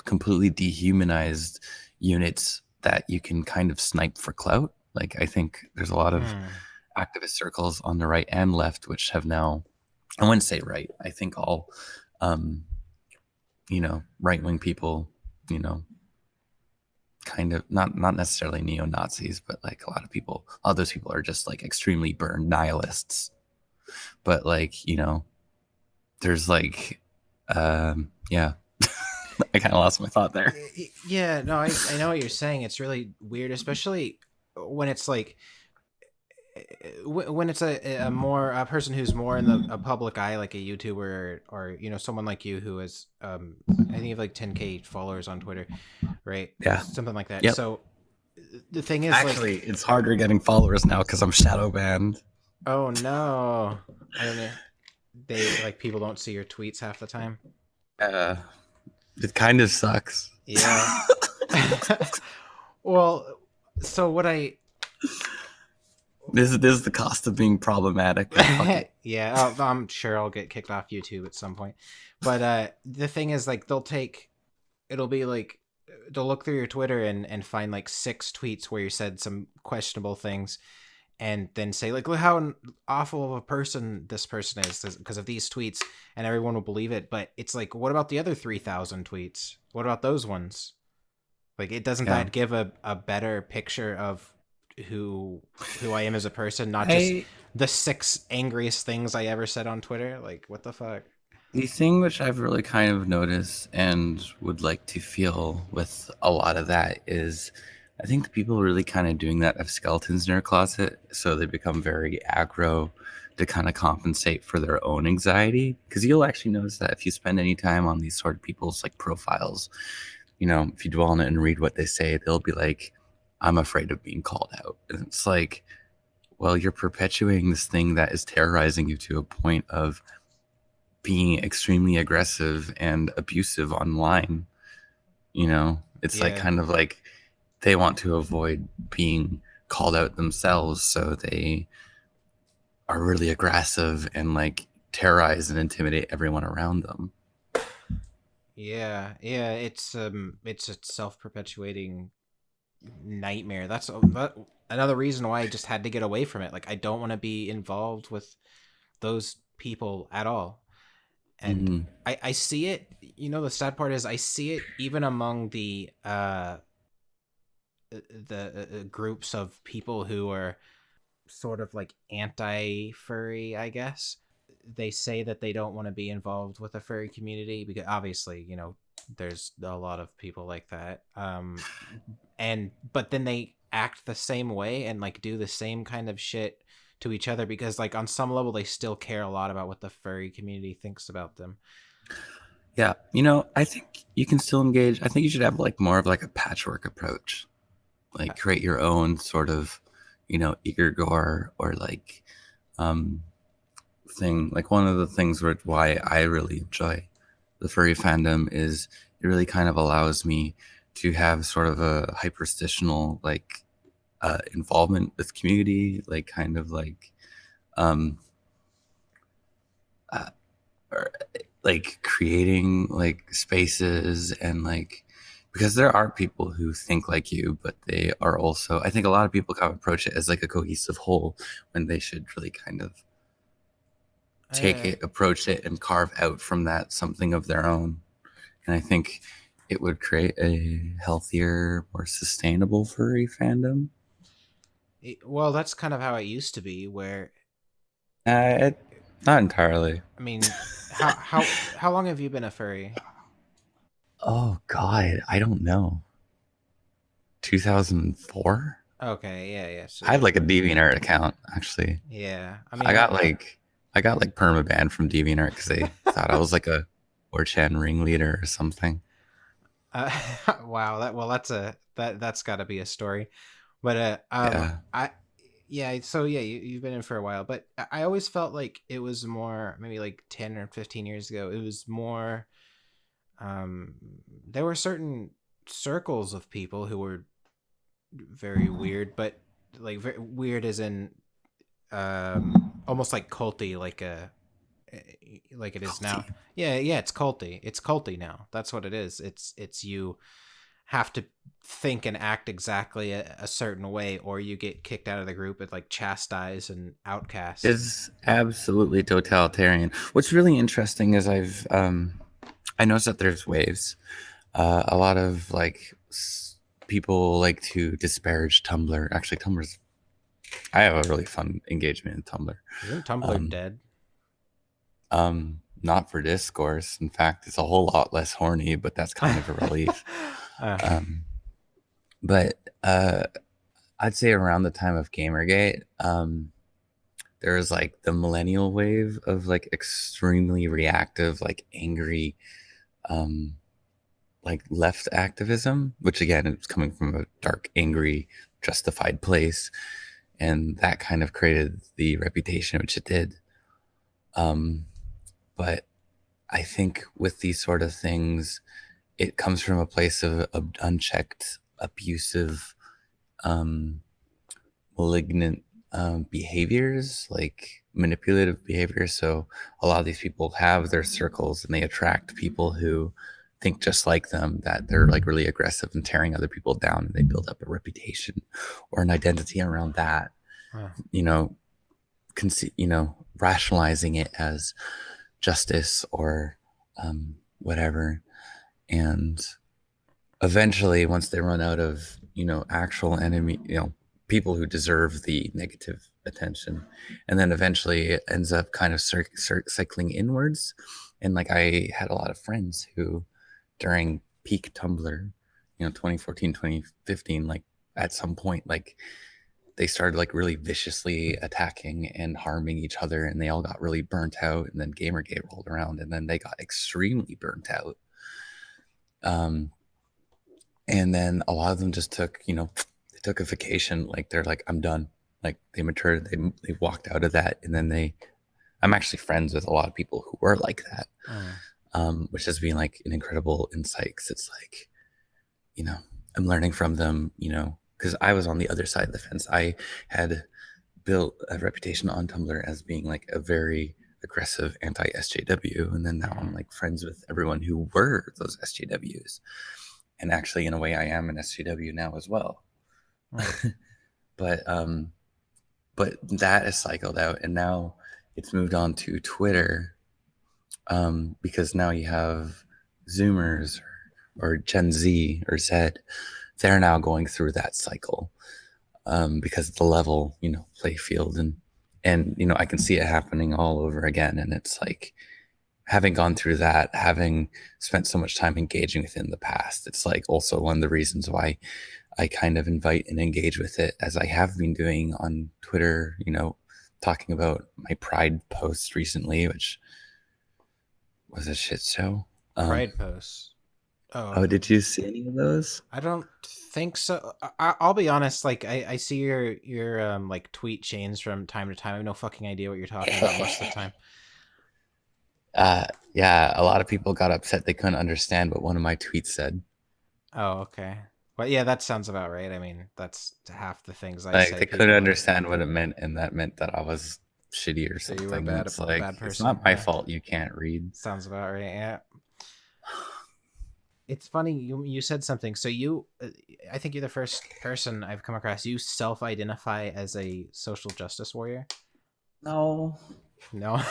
completely dehumanized units that you can kind of snipe for clout. Like, I think there's a lot of activist circles on the right and left which have now, I wouldn't say right, I think all right-wing people, kind of not necessarily neo-Nazis, but like a lot of people, all those people are just like extremely burned nihilists. But like, there's like yeah. I kind of lost my thought there. Yeah, no, I know what you're saying. It's really weird, especially when it's like when it's a person who's more in a public eye, like a YouTuber or someone like you who has I think you have like 10K followers on Twitter, right? Yeah. Something like that. Yep. So the thing is, Actually, like, it's harder getting followers now because I'm shadow banned. oh no, I don't know. They like people don't see your tweets half the time. It kind of sucks. Yeah. Well, so what I This is the cost of being problematic. yeah, I'm sure I'll get kicked off YouTube at some point. But the thing is, like, it'll be like they'll look through your Twitter and find like 6 tweets where you said some questionable things, and then say like, look how awful of a person this person is because of these tweets, and everyone will believe it. But it's like, what about the other 3,000 tweets? What about those ones? Like, it doesn't that give a better picture of who I am as a person, not just the 6 angriest things I ever said on Twitter? Like, what the fuck? The thing which I've really kind of noticed and would like to feel with a lot of that is I think the people really kind of doing that have skeletons in their closet, so they become very aggro to kind of compensate for their own anxiety. Because you'll actually notice that if you spend any time on these sort of people's like profiles, if you dwell on it and read what they say, they'll be like, I'm afraid of being called out. And it's like, well, you're perpetuating this thing that is terrorizing you to a point of being extremely aggressive and abusive online. It's like kind of like they want to avoid being called out themselves, so they are really aggressive and like terrorize and intimidate everyone around them. Yeah, it's a self-perpetuating nightmare. That's another reason why I just had to get away from it. Like, I don't want to be involved with those people at all. And I see it. The sad part is I see it even among the groups of people who are sort of like anti-furry, I guess. They say that they don't want to be involved with the furry community because obviously, there's a lot of people like that. But then they act the same way and like do the same kind of shit to each other because like on some level they still care a lot about what the furry community thinks about them. Yeah, I think you can still engage. I think you should have like more of like a patchwork approach, like create your own sort of egregore or like thing. Like, one of the things why I really enjoy the furry fandom is it really kind of allows me to have sort of a hyperstitional like involvement with community, like kind of like or, like creating like spaces and like, because there are people who think like you, but they are also, I think a lot of people kind of approach it as like a cohesive whole when they should really kind of approach it and carve out from that something of their own. And I think it would create a healthier, more sustainable furry fandom. Well, that's kind of how it used to be, where not entirely. I mean, how long have you been a furry? Oh God, I don't know. 2004. Okay, yeah. So I had like a DeviantArt account actually. Yeah, I mean, I got like permaban from DeviantArt because they thought I was like a 4chan ringleader or something. Wow, that's got to be a story. But so yeah, you've been in for a while, but I always felt like it was more maybe like 10 or 15 years ago. It was more there were certain circles of people who were very weird, but like very weird as in almost like culty, like a like it is now. Culty. Yeah, it's culty. It's culty now. That's what it is. It's you have to think and act exactly a certain way, or you get kicked out of the group and like chastised and outcast. It's absolutely totalitarian. What's really interesting is I noticed that there's waves. A lot of people like to disparage Tumblr. Actually, I have a really fun engagement in Tumblr. Isn't Tumblr Um, dead? Not for discourse. In fact, it's a whole lot less horny, but that's kind of a relief. uh, Um, but I'd say around the time of Gamergate, there was like the millennial wave of like extremely reactive, like angry, um, like left activism, which again is coming from a dark, angry, justified place, and that kind of created the reputation which it did. But I think with these sort of things, it comes from a place of unchecked, abusive, um, malignant behaviors, like manipulative behaviors. So a lot of these people have their circles and they attract people who think just like them, that they're like really aggressive and tearing other people down. And they build up a reputation or an identity around that, uh, you know, rationalizing it as justice or whatever. And eventually, once they run out of, actual enemy, people who deserve the negative attention, and then eventually it ends up kind of cycling inwards. And like I had a lot of friends who, during peak Tumblr, 2014, 2015, like at some point, like they started like really viciously attacking and harming each other, and they all got really burnt out. And then Gamergate rolled around, and then they got extremely burnt out. And then a lot of them just took, they took a vacation. Like they're like, I'm done. Like they matured, they walked out of that. And then I'm actually friends with a lot of people who were like that, which has been like an incredible insight. Cause it's like, I'm learning from them, because I was on the other side of the fence. I had built a reputation on Tumblr as being like a very aggressive anti-SJW. And then now I'm like friends with everyone who were those SJWs. And actually, in a way, I am an SJW now as well. But that is cycled out, and now it's moved on to Twitter, because now you have Zoomers or Gen Z or Z. They're now going through that cycle, because of the level, play field, and I can see it happening all over again. And it's like, having gone through that, having spent so much time engaging with it in the past, it's like also one of the reasons why I kind of invite and engage with it, as I have been doing on Twitter, talking about my Pride post recently, which was a shit show. Pride posts. Oh, did you see any of those? I don't think so. I'll be honest. Like I see your like tweet chains from time to time. I have no fucking idea what you're talking about most of the time. Yeah, a lot of people got upset they couldn't understand what one of my tweets said. Oh, okay. Well, yeah, that sounds about right. I mean, that's half the things I Like say. they couldn't understand what it meant, and that meant that I was shitty or So something. you were bad, it's a like, bad person. it's not my fault you can't read. Sounds about right. Yeah. It's funny you said something. So I think you're the first person I've come across. You self-identify as a social justice warrior? No. No.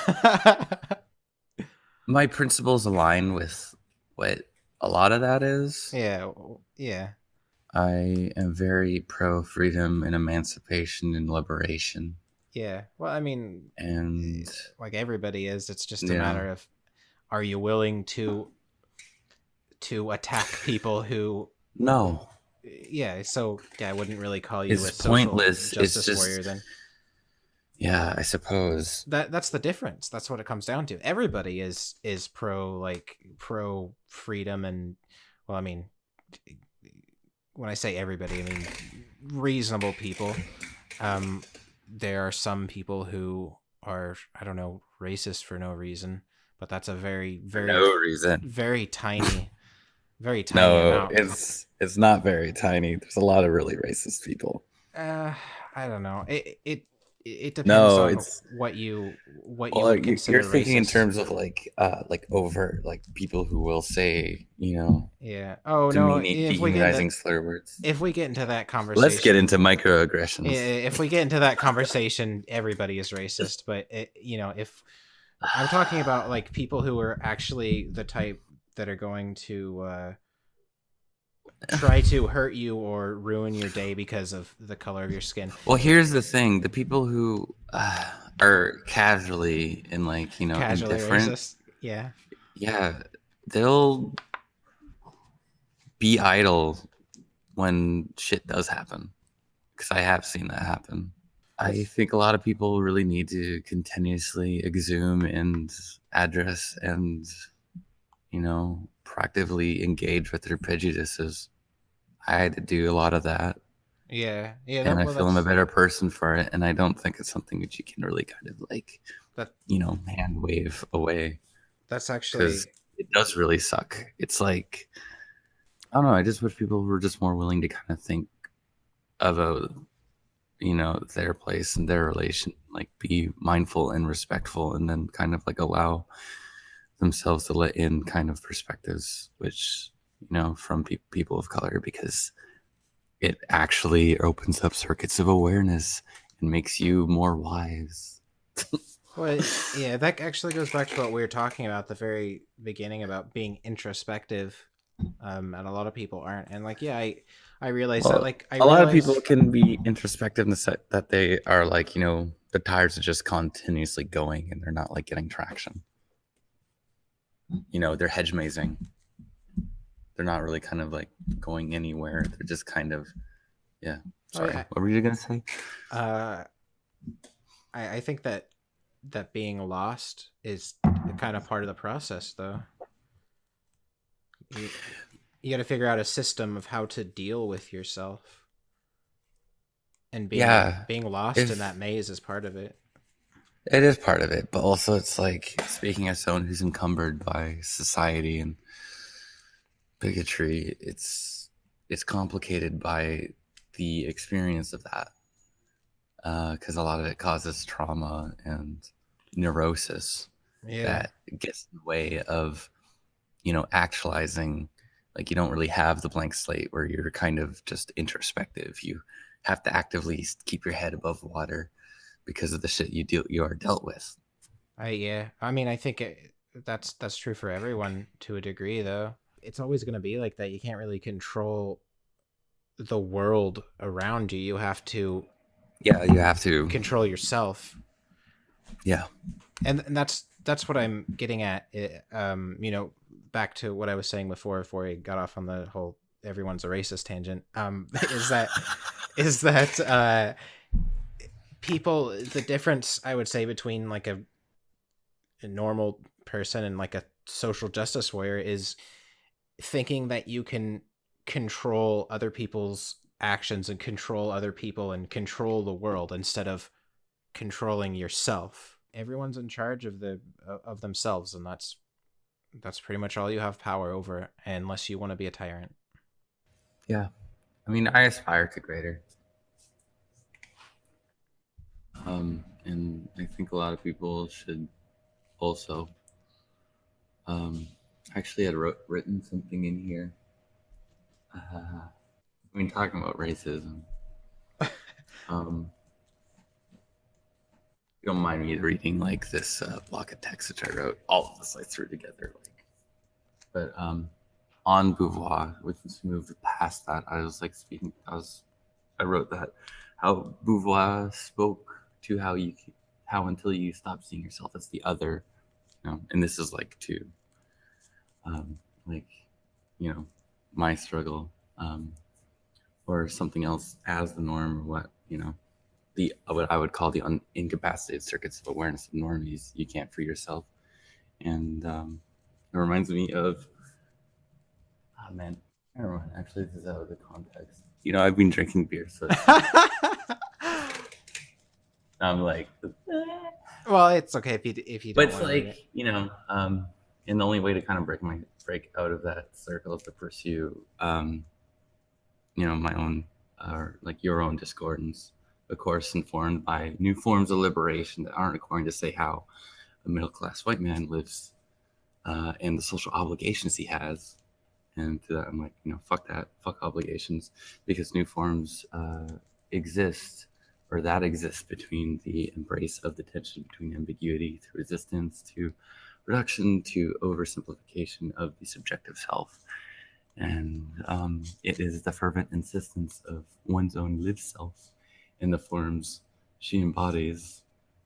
My principles align with what a lot of that is. Yeah. I am very pro freedom and emancipation and liberation. Yeah. Well, I mean, and like everybody is. It's just a matter of, are you willing to attack people who? No. Yeah. So yeah, I wouldn't really call you it's a social pointless. justice It's just, warrior then. Yeah, I suppose That's the difference. That's what it comes down to. Everybody is pro freedom and, well, I mean, when I say everybody, I mean reasonable people. There are some people who are, I don't know, racist for no reason, but that's a very no reason. Very tiny no, amount. It's not very tiny. There's a lot of really racist people. I don't know. it depends No, on it's what you well, would you're consider thinking in racist. terms of like overt, like people who will say, Yeah. Oh no, dehumanizing slur words. if we get into that Let's get conversation, into microaggressions. if we get into that conversation, everybody is racist. But if I'm talking about like people who are actually the type that are going to try to hurt you or ruin your day because of the color of your skin. Well, here's the thing: the people who are casually and Casually indifferent, racist. Yeah. yeah, they'll be idle when shit does happen. Because I have seen that happen. I think a lot of people really need to continuously exhume and address and, proactively engage with their prejudices. I had to do a lot of that. Yeah. Yeah. And I Well, feel I'm a better person for it. And I don't think it's something that you can really kind of that hand wave away. that's Because actually it does really suck. It's like, I don't know. I just wish people were just more willing to kind of think about their place and their relation, like be mindful and respectful, and then kind of like allow themselves to let in kind of perspectives which from people of color, because it actually opens up circuits of awareness and makes you more wise. well, yeah, that actually goes back to what we were talking about at the very beginning about being introspective. And a lot of people aren't. And like, yeah, I realize that. Well, Like, I a lot of people realize, can be introspective in the set that they are like, the tires are just continuously going and they're not like getting traction. They're hedge mazing. They're not really kind of like going anywhere. They're just kind of, yeah. Sorry, what were you gonna say? I think that being lost is kind of part of the process, though. You got to figure out a system of how to deal with yourself, and Yeah, being lost in that maze is part of it. it is part of it, but also it's like, speaking as someone who's encumbered by society and bigotry, it's complicated by the experience of that, because a lot of it causes trauma and neurosis that gets in the way of actualizing. Like, you don't really have the blank slate where you're kind of just introspective. You have to actively keep your head above water because of the shit you are dealt with. I mean, I think that's true for everyone to a degree, though. It's always going to be like that. You can't really control the world around you. You have to you have to control yourself. And that's what I'm getting at. Back to what I was saying before I got off on the whole everyone's a racist tangent. Is that people, the difference I would say between like a normal person and like a social justice warrior is thinking that you can control other people's actions and control other people and control the world instead of controlling yourself. Everyone's in charge of themselves, and that's pretty much all you have power over, unless you want to be a tyrant. Yeah, I mean, I aspire to greater, and I think a lot of people should also. Actually, I'd written something in here. I mean, talking about racism. You don't mind me reading like this block of text which I wrote, all of this I threw together, but on Beauvoir, which was moved past that, I was like speaking. I wrote that how Beauvoir spoke to how until you stop seeing yourself as the other, and this is like to, like, my struggle, or something else as the norm, or what what I would call the incapacitated circuits of awareness of normies. You can't free yourself, and it reminds me of, oh man, I don't know. Actually, this is out of the context. I've been drinking beer, so I'm like, Well, it's okay if you but don't it's want to read like, it. and the only way to kind of break out of that circle is to pursue, my own, or like your own discordance. of course, informed by new forms of liberation that aren't according to say how a middle-class white man lives and the social obligations he has. And to that, I'm like, fuck that, fuck obligations, because new forms exist, or that exists between the embrace of the tension between ambiguity to resistance to reduction to oversimplification of the subjective self. And it is the fervent insistence of one's own lived self in the forms she embodies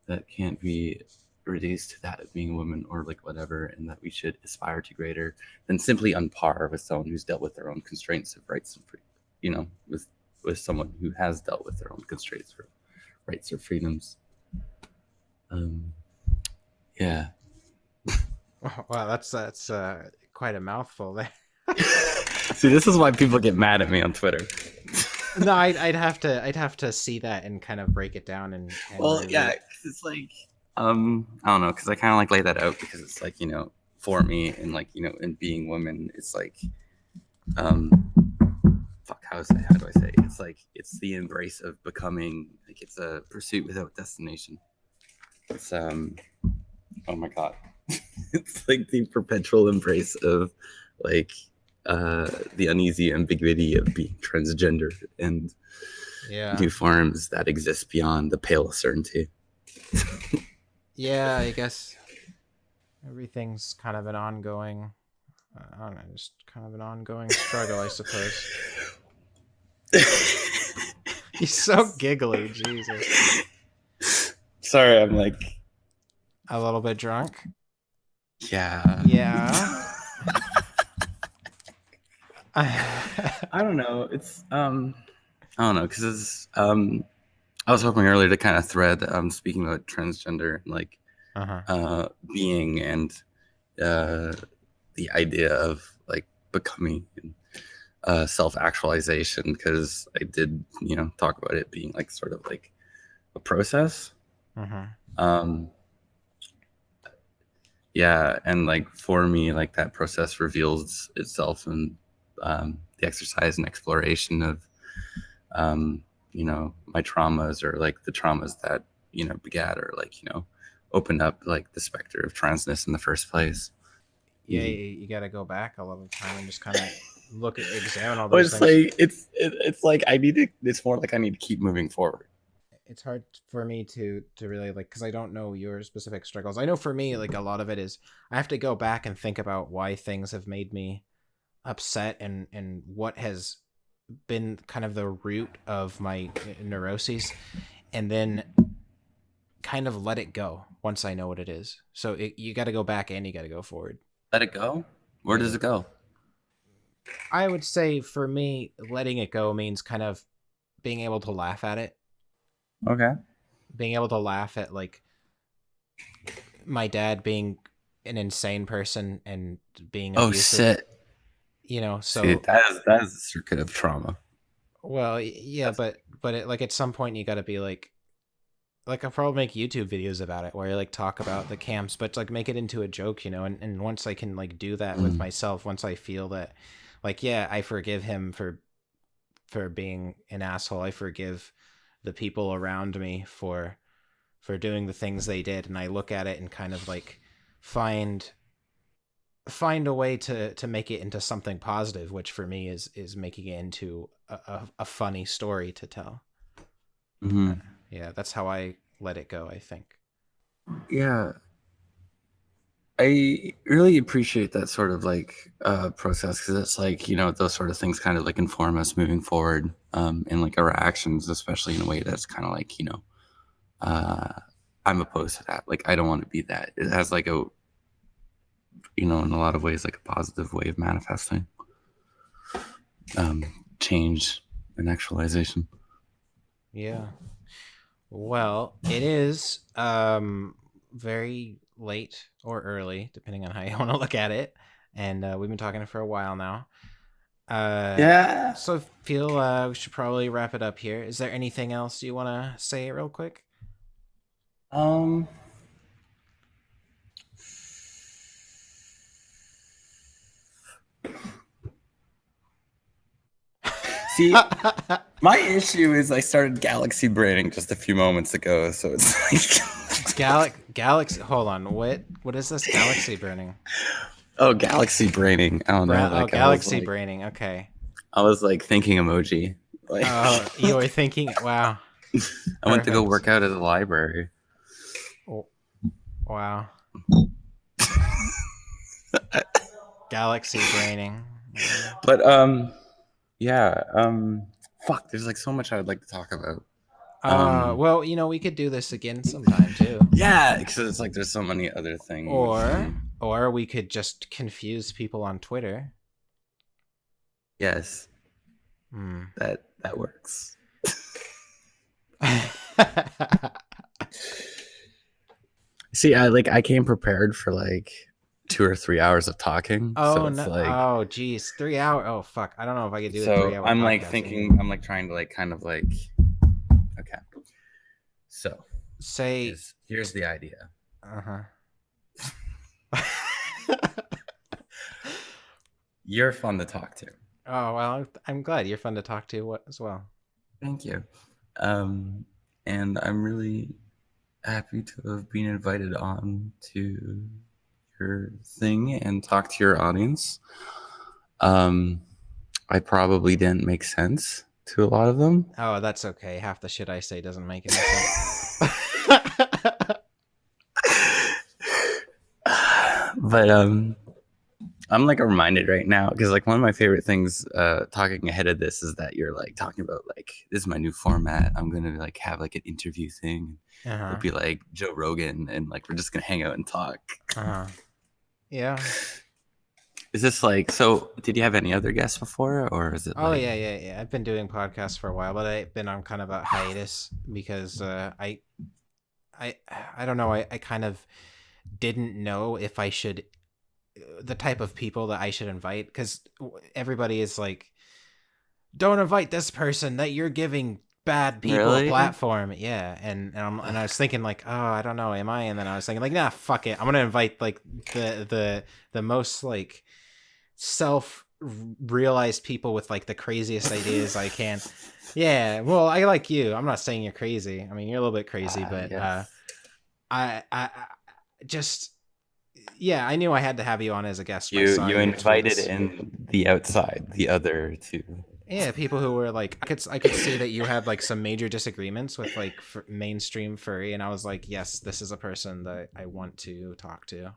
that can't be reduced to that of being a woman or like whatever, and that we should aspire to greater than simply on par with someone who's dealt with their own constraints of rights and with someone who has dealt with their own constraints for rights or freedoms. Yeah. Wow, that's quite a mouthful there. See, this is why people get mad at me on Twitter. No, I'd have to see that and kind of break it down and Well, really... yeah, because it's like I don't know, because I kind of like lay that out because it's like for me and like in being women, it's like fuck, how do I say? It's like it's the embrace of becoming, like it's a pursuit without destination. It's oh my god, it's like the perpetual embrace of like the uneasy ambiguity of being transgender and new forms that exist beyond the pale of certainty. Yeah, I guess everything's kind of an ongoing, I don't know, just kind of an ongoing struggle, I suppose. He's so giggly, Jesus. Sorry, I'm like a little bit drunk. Yeah. I don't know. It's I don't know, because it's I was hoping earlier to kind of thread speaking about transgender, like being and the idea of like becoming self-actualization, because I did talk about it being like sort of like a process. Yeah, and like for me, like that process reveals itself in the exercise and exploration of my traumas, or like the traumas that begat, or like opened up like the specter of transness in the first place. Yeah, you got to go back a lot of time and just kind of examine all But those it's things. like it's like it's more like I need to keep moving forward. It's hard for me to really like, because I don't know your specific struggles. I know for me, like a lot of it is I have to go back and think about why things have made me upset, and what has been kind of the root of my neuroses, and then kind of let it go once I know what it is. So you got to go back and you got to go forward. Let it go. Where does it go? I would say for me, letting it go means kind of being able to laugh at it. Okay. Being able to laugh at like my dad being an insane person and being abusive. Oh shit. So see, that is a circuit of trauma. Well, yeah, but like at some point you got to be like I'll probably make YouTube videos about it where I like talk about the camps, but like make it into a joke, and once I can like do that with myself, once I feel that like, yeah, I forgive him for being an asshole. I forgive the people around me for doing the things they did, and I look at it and kind of like find a way to make it into something positive, which for me is making it into a funny story to tell. Yeah, that's how I let it go, I think. Yeah, I really appreciate that sort of like process, because it's like those sort of things kind of like inform us moving forward in like our actions, especially in a way that's kind of like I'm opposed to that. Like I don't want to be that. It has like a in a lot of ways like a positive way of manifesting change and actualization. Yeah. Well, it is very late or early, depending on how you want to look at it, and we've been talking for a while now. Yeah. So I feel we should probably wrap it up here. Is there anything else you want to say real quick? See, my issue is I started galaxy braining just a few moments ago, so it's like Galaxy. Hold on. What is this? Galaxy burning. oh, galaxy braining. I don't know. Like Galaxy braining. Okay. I was like thinking emoji. Like, Oh, you were thinking. Wow. I went to go work out at the library. Oh, wow. Galaxy braining. But yeah, fuck. There's like so much I would like to talk about. Well, we could do this again sometime too. Yeah, because it's like there's so many other things. Or we could just confuse people on Twitter. Yes. That works. See, I came prepared for like 2 or 3 hours of talking. Oh, so it's no. like, oh, geez. 3 hours. Oh, fuck. I don't know if I could do it. So 3 hour I'm like podcast thinking, anymore. I'm like trying to like kind of like, okay. So say, here's the idea. You're fun to talk to. Oh, well, I'm glad you're fun to talk to as well. Thank you. And I'm really happy to have been invited on to your thing and talk to your audience. I probably didn't make sense to a lot of them. Oh, that's okay. Half the shit I say doesn't make any sense. But I'm like reminded right now because like one of my favorite things talking ahead of this is that you're like talking about like this is my new format. I'm gonna like have like an interview thing. It'll be like Joe Rogan and like we're just gonna hang out and talk. Yeah. Is this like so? Did you have any other guests before, or is it? Oh yeah. I've been doing podcasts for a while, but I've been on kind of a hiatus because I don't know. I kind of didn't know if I should the type of people that I should invite because everybody is like, don't invite this person that you're giving bad people a platform. Yeah, and I was thinking like, oh, I don't know, am I? And then I was thinking like, nah, fuck it, I'm gonna invite like the most like self-realized people with like the craziest ideas I can. Yeah, well, I like you. I'm not saying you're crazy. I mean, you're a little bit crazy, but yes. I just. Yeah, I knew I had to have you on as a guest. You invited in the outside, the other two. Yeah, people who were like, I could see that you had like some major disagreements with like mainstream furry, and I was like, yes, this is a person that I want to talk to.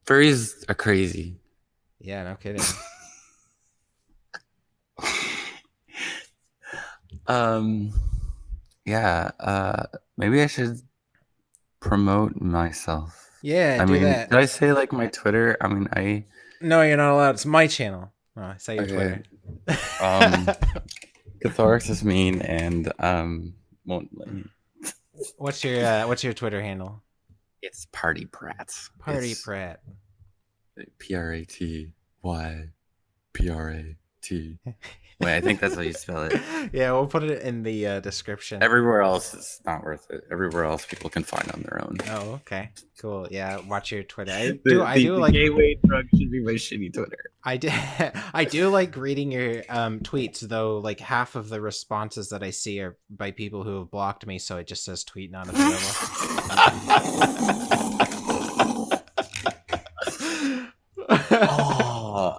Furries are crazy. Yeah, no kidding. Yeah. Maybe I should promote myself. Yeah, do that. Did I say like my Twitter? I mean, No, you're not allowed. It's my channel. Oh, say your Twitter. Kothorix is mean and won't let me. What's your Twitter handle? It's Party Prat. Prat. Praty. Wait, I think that's how you spell it. Yeah, we'll put it in the description. Everywhere else is not worth it. Everywhere else people can find on their own. Oh, okay. Cool. Yeah, watch your Twitter. I do like gateway drug should be my shitty Twitter. I do like reading your tweets though. Like half of the responses that I see are by people who have blocked me, so it just says tweet not available.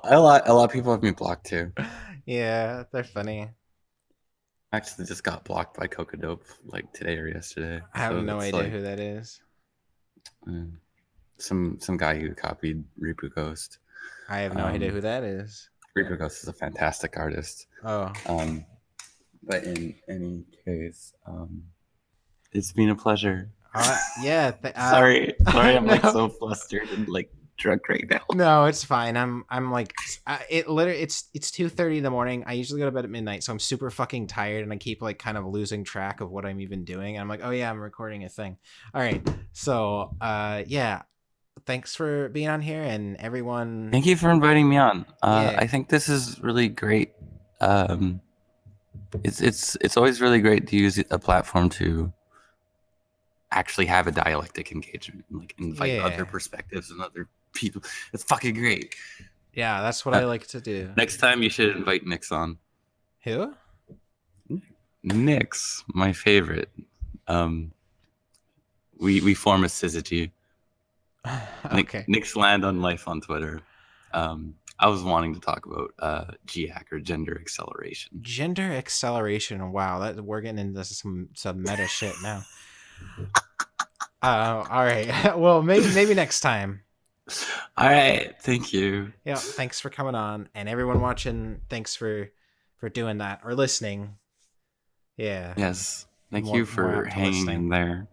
A lot of people have me blocked too. Yeah, they're funny. I actually just got blocked by Cocodope like today or yesterday. I have no idea who that is. Some guy who copied Ripu Ghost. I have no idea who that is. Ripu Ghost is a fantastic artist. Oh. But in any case, it's been a pleasure. Yeah. Sorry, I'm like so flustered and like drunk right now. No, it's fine. I'm like it's 2:30 in the morning. I usually go to bed at midnight, so I'm super fucking tired and I keep like kind of losing track of what I'm even doing. And I'm like, oh yeah, I'm recording a thing. All right. So yeah. Thanks for being on here and everyone. Thank you for inviting me on. Yeah. I think this is really great. It's always really great to use a platform to actually have a dialectic engagement and like invite other perspectives and other people. It's fucking great. Yeah, that's what I like to do. Next time you should invite Nix on. Who? Nix, my favorite. We form a syzygy. Okay. Nix land on life on Twitter. I was wanting to talk about GAC or gender acceleration. Gender acceleration. Wow, that we're getting into some meta shit now. All right. Well, maybe next time. All right. Thank you. Yeah. Thanks for coming on, and everyone watching. Thanks for doing that or listening. Yeah. Yes. Thank More you for apt to hanging in there.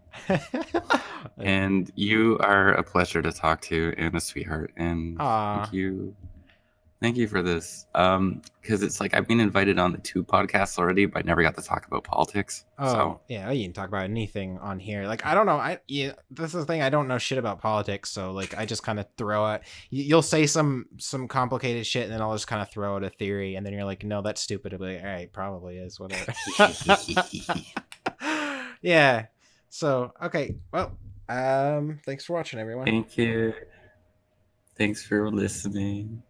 And you are a pleasure to talk to and a sweetheart. And Aw. thank you for this. Because it's like I've been invited on the 2 podcasts already, but I never got to talk about politics. Oh, so yeah, you can talk about anything on here. Like, I don't know. This is the thing. I don't know shit about politics, so like, I just kind of throw out. You'll say some complicated shit, and then I'll just kind of throw out a theory, and then you're like, no, that's stupid. I'll be like, all right, probably is, whatever. Yeah. So okay. Well, thanks for watching, everyone. thank you. Thanks for listening.